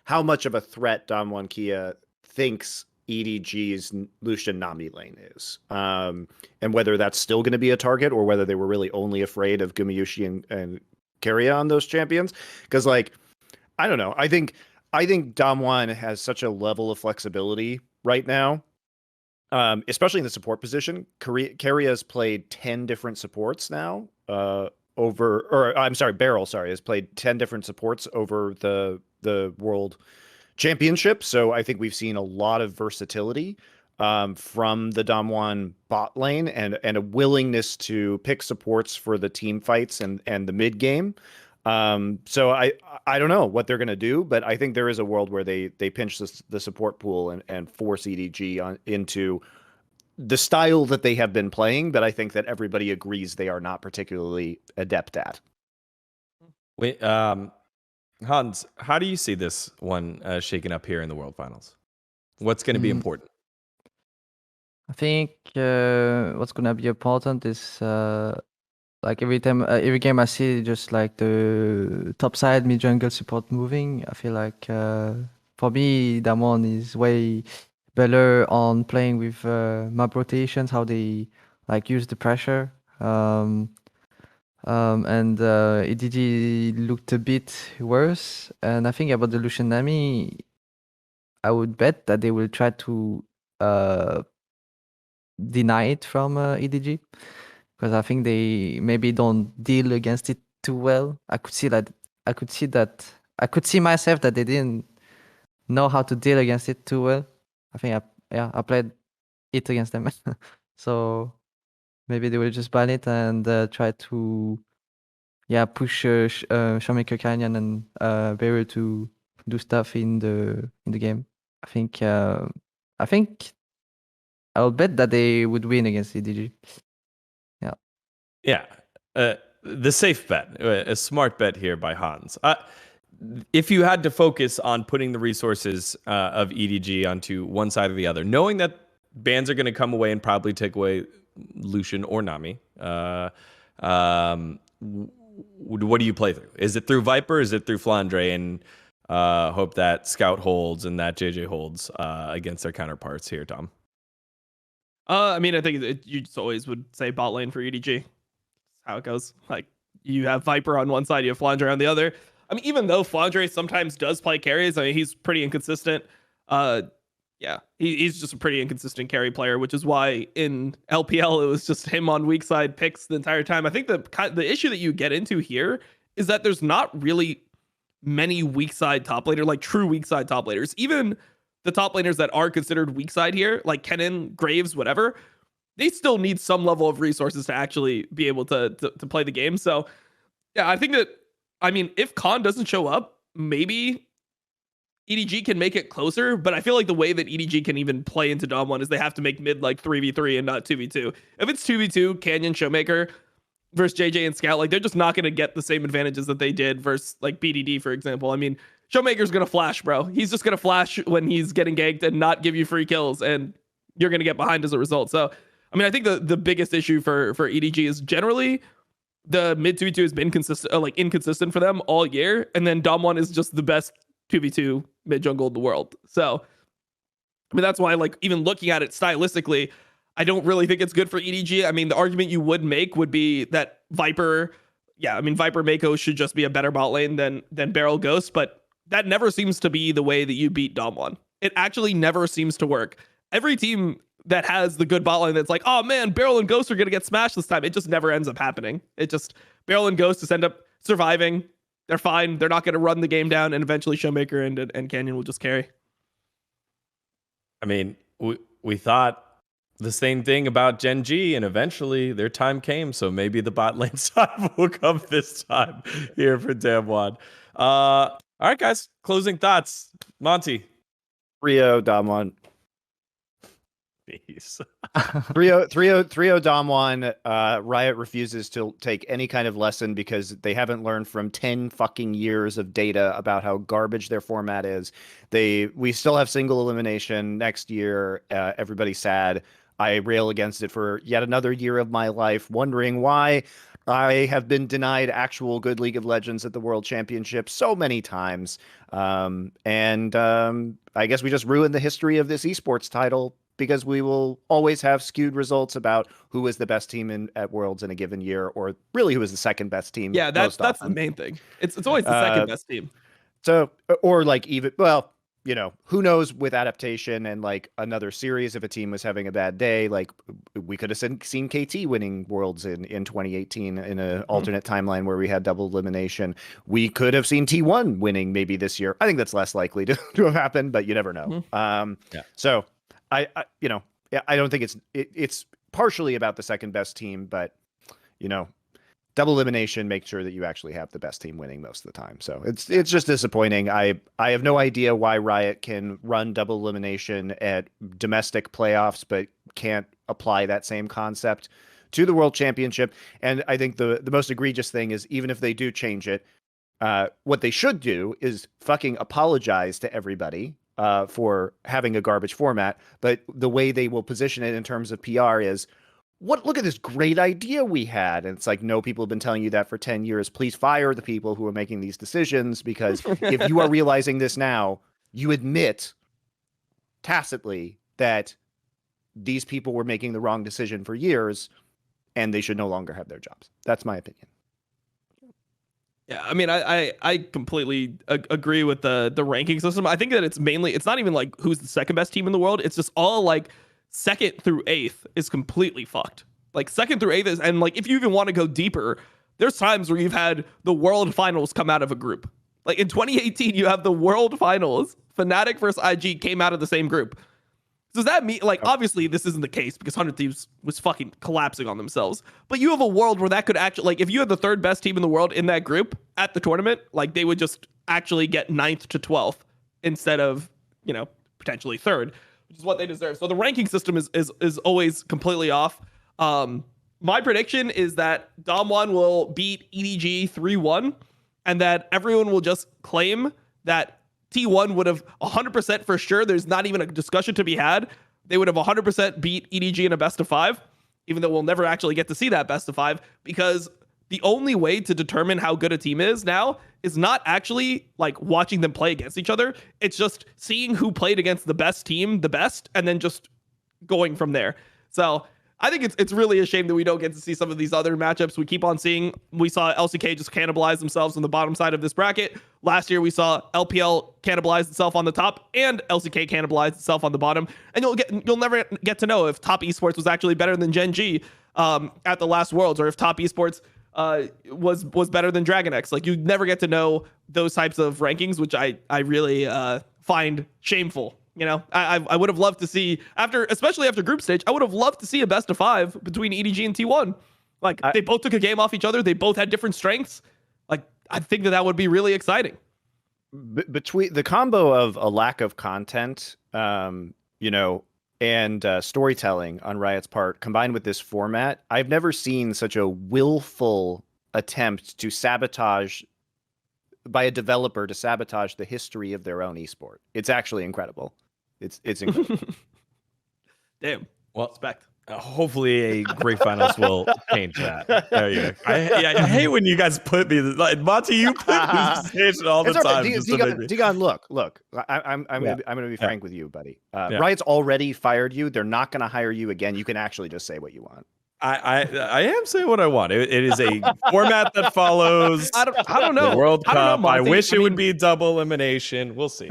how much of a threat DAMWON Kia thinks EDG's Lucian Nami lane is, and whether that's still going to be a target, or whether they were really only afraid of Gumayusi and Keria on those champions. Because, like, I don't know. I think DAMWON has such a level of flexibility right now, especially in the support position. Keria's played 10 different supports now. Beryl has played 10 different supports over the World Championship. So I think we've seen a lot of versatility from the DAMWON bot lane, and a willingness to pick supports for the team fights and the mid game. So I don't know what they're going to do, but I think there is a world where they pinch the support pool and force EDG into the style that they have been playing, but I think that everybody agrees they are not particularly adept at. Wait, Hans, how do you see this one shaking up here in the World Finals? What's going to be important? I think what's gonna be important is like every game I see just like the top side mid jungle support moving. I feel like for me DAMWON is way better on playing with map rotations, how they like use the pressure. And EDG looked a bit worse. And I think about the Lucian Nami, I would bet that they will try to deny it from EDG, because I think they maybe don't deal against it too well. I could see myself that they didn't know how to deal against it too well. I think I played it against them. So maybe they will just ban it and try to push ShowMaker Canyon and Beryl to do stuff in the game. I think I'll bet that they would win against EDG. Yeah. The safe bet, a smart bet here by Hans. If you had to focus on putting the resources of EDG onto one side or the other, knowing that bans are going to come away and probably take away Lucian or Nami, what do you play through? Is it through Viper? Is it through Flandre? And hope that Scout holds and that JJ holds against their counterparts here, Tom? I mean, I think you just always would say bot lane for EDG. That's how it goes. Like, you have Viper on one side, you have Flandre on the other. I mean, even though Flandre sometimes does play carries, I mean, he's pretty inconsistent. He's just a pretty inconsistent carry player, which is why in LPL it was just him on weak side picks the entire time. I think the issue that you get into here is that there's not really many weak side top laner, like true weak side top laners. Even the top laners that are considered weak side here, like Kennen, Graves, whatever, they still need some level of resources to actually be able to play the game. So yeah, I think that, I mean, if Khan doesn't show up, maybe EDG can make it closer, but I feel like the way that EDG can even play into DAMWON is they have to make mid like 3v3 and not 2v2. If it's 2v2, Canyon, ShowMaker, versus JJ and Scout, like they're just not going to get the same advantages that they did versus like BDD, for example. I mean, ShowMaker's going to flash, bro. He's just going to flash when he's getting ganked and not give you free kills, and you're going to get behind as a result. So, I mean, I think the biggest issue for EDG is generally the mid 2v2 has been consistent, like inconsistent for them all year, and then DAMWON is just the best 2v2 mid jungle in the world. So, I mean, that's why, like, even looking at it stylistically, I don't really think it's good for EDG. I mean, the argument you would make would be that Viper, Viper Mako should just be a better bot lane than Beryl Ghost, but that never seems to be the way that you beat DAMWON. It actually never seems to work. Every team that has the good bot lane that's like, oh man, Beryl and Ghost are going to get smashed this time, it just never ends up happening. Beryl and Ghost just end up surviving. They're fine. They're not going to run the game down, and eventually ShowMaker and Canyon will just carry. I mean, we thought the same thing about Gen.G, and eventually their time came. So maybe the bot lane side will come this time here for DAMWON. All right, guys. Closing thoughts. Monty. Rio DAMWON. Peace. 3-0 DAMWON. Riot refuses to take any kind of lesson because they haven't learned from 10 fucking years of data about how garbage their format is. We still have single elimination next year. Everybody's sad. I rail against it for yet another year of my life, wondering why I have been denied actual good League of Legends at the World Championship so many times. I guess we just ruined the history of this esports title, because we will always have skewed results about who is the best team at Worlds in a given year, or really who is the second best team. Yeah, that's the main thing. It's always the second best team. So, or like even, well, you know, who knows with adaptation and like another series, if a team was having a bad day, like we could have seen KT winning Worlds in 2018 in an alternate timeline where we had double elimination. We could have seen T1 winning maybe this year. I think that's less likely to have happened, but you never know. So I don't think it's partially about the second best team, but you know, double elimination makes sure that you actually have the best team winning most of the time. So it's just disappointing. I have no idea why Riot can run double elimination at domestic playoffs, but can't apply that same concept to the World Championship. And I think the most egregious thing is, even if they do change it, what they should do is fucking apologize to everybody for having a garbage format. But the way they will position it in terms of PR is, look at this great idea we had. And it's like, no, people have been telling you that for 10 years. Please fire the people who are making these decisions, because if you are realizing this now, you admit tacitly that these people were making the wrong decision for years, and they should no longer have their jobs. That's my opinion. Yeah, I mean, I completely agree with the ranking system. I think that it's not even like who's the second best team in the world. It's just all like second through eighth is completely fucked. Like second through eighth is, and like if you even want to go deeper, there's times where you've had the world finals come out of a group. Like in 2018, you have the world finals. Fnatic versus IG came out of the same group. Does that mean, like, obviously this isn't the case because 100 Thieves was fucking collapsing on themselves, but you have a world where that could actually, like, if you had the third best team in the world in that group at the tournament, like they would just actually get 9th to 12th instead of, you know, potentially third, which is what they deserve. So the ranking system is always completely off. My prediction is that DAMWON will beat EDG 3-1, and that everyone will just claim that T1 would have 100% for sure. There's not even a discussion to be had. They would have 100% beat EDG in a best of 5, even though we'll never actually get to see that best of 5, because the only way to determine how good a team is now is not actually like watching them play against each other. It's just seeing who played against the best team the best, and then just going from there. So I think it's really a shame that we don't get to see some of these other matchups. We keep on seeing, we saw LCK just cannibalize themselves on the bottom side of this bracket. Last year, we saw LPL cannibalize itself on the top and LCK cannibalize itself on the bottom. And you'll never get to know if top esports was actually better than Gen.G at the last Worlds, or if top esports was better than DragonX. Like, you never get to know those types of rankings, which I really find shameful. You know, I would have loved to see, especially after group stage, I would have loved to see a best of 5 between EDG and T1. Like, they both took a game off each other. They both had different strengths. Like, I think that would be really exciting. Between the combo of a lack of content, you know, and storytelling on Riot's part, combined with this format, I've never seen such a willful attempt to sabotage by a developer to sabotage the history of their own esport. It's actually incredible. It's incredible. Damn. Well, Respect. hopefully a great finals will change that. There you go. I hate when you guys put me like Monty. You put me in this situation all the It's all time. right. just to make me- dGon, look. I'm Yeah. gonna be Yeah. frank with you, buddy. Yeah. Riot's already fired you. They're not gonna hire you again. You can actually just say what you want. I am saying what I want. It is a format that follows I don't know. the World I don't know, Cup. I Monty. wish I it would mean- be double elimination. We'll see.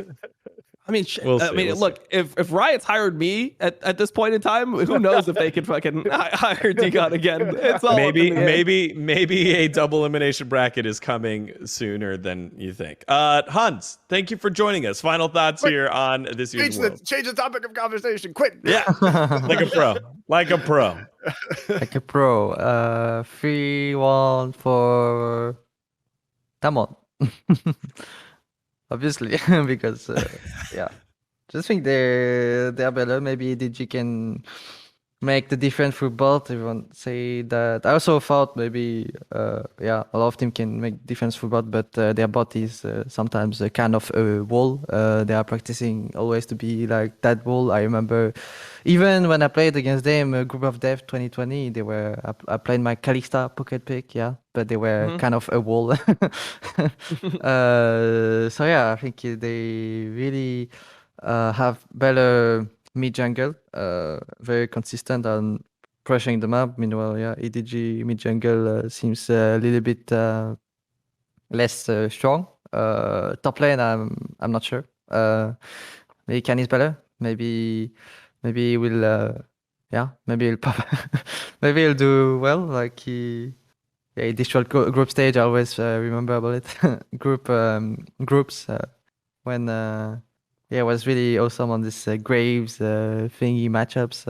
I mean, We'll see, mean, we'll look, if Riot's hired me at this point in time, who knows if they could fucking hire dGon again? It's all up in the air. maybe a double elimination bracket is coming sooner than you think. Hans, thank you for joining us. Final thoughts here on this year's World. Change the topic of conversation. Quick. Yeah, like a pro. Like a pro. 3-1 for DAMWON. Obviously, because yeah, just think they are better. Maybe EDG can make the difference for both. Everyone say that. I also thought maybe yeah, a lot of team can make difference for both, but their bot is sometimes a kind of a wall. They are practicing always to be like that wall. I remember even when I played against them, a group of dev 2020, they were I played my Kalista pocket pick, yeah, but they were kind of a wall. So yeah, I think they really have better mid jungle, very consistent on pressuring the map. Meanwhile, yeah, EDG mid jungle seems a little bit less strong. Top lane, I'm not sure. Maybe Can is better. Maybe he will. Yeah, maybe he'll pop. Maybe he'll do well. Like he destroyed group stage. I always remember about it. Groups when. Yeah, it was really awesome on this Graves thingy matchups.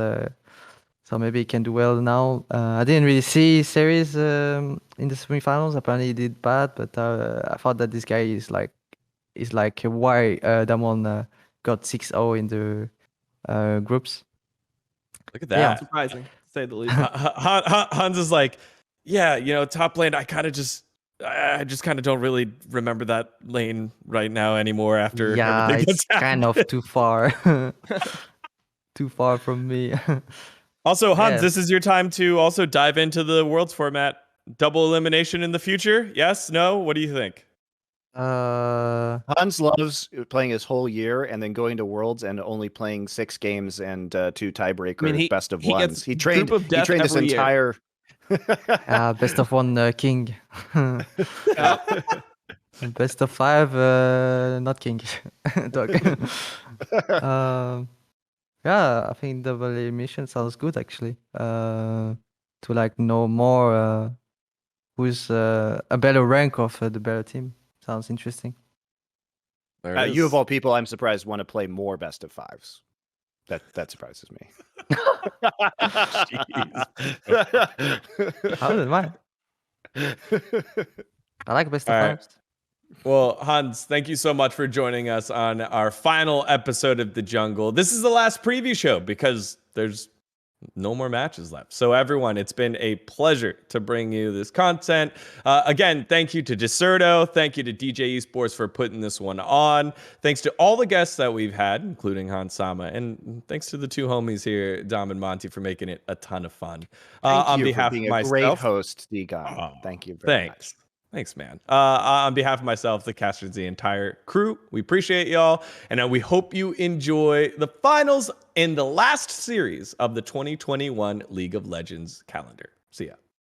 So maybe he can do well now. I didn't really see series in the semifinals. Apparently he did bad, but I thought that this guy is like why DAMWON got 6-0 in the groups. Look at that. Yeah, surprising to say the least. Hans is like, yeah, top lane. I just kind of don't really remember that lane right now anymore after everything it's that's kind of too far. Too far from me. Also, Hans, Yeah. this is your time to also dive into the Worlds format. Double elimination in the future? Yes? No? What do you think? Hans loves playing his whole year and then going to Worlds and only playing 6 games and 2 tiebreakers, best of he ones. gets He trained. Group of He Death trained this every year. entire. Best of 1 king. Best of 5 not king. Dog. Yeah, I think double elimination sounds good actually. To like know more who's a better rank of the better team. Sounds interesting. There it You is. of all people, I'm surprised want to play more best of 5s. That surprises me. How did mine? I like best of All right. 5s. Well, Hans, thank you so much for joining us on our final episode of The Jungle. This is the last preview show because there's no more matches left. So everyone, it's been a pleasure to bring you this content. Again, thank you to Dexerto. Thank you to DJ Esports for putting this one on. Thanks to all the guests that we've had, including Hans Sama. And thanks to the 2 homies here, Dom and Monty, for making it a ton of fun. Thank On you behalf for being of a great myself, host, dGon. Oh, Thank you very thanks. Thanks, man. On behalf of myself, the casters, the entire crew, we appreciate y'all. And we hope you enjoy the finals in the last series of the 2021 League of Legends calendar. See ya.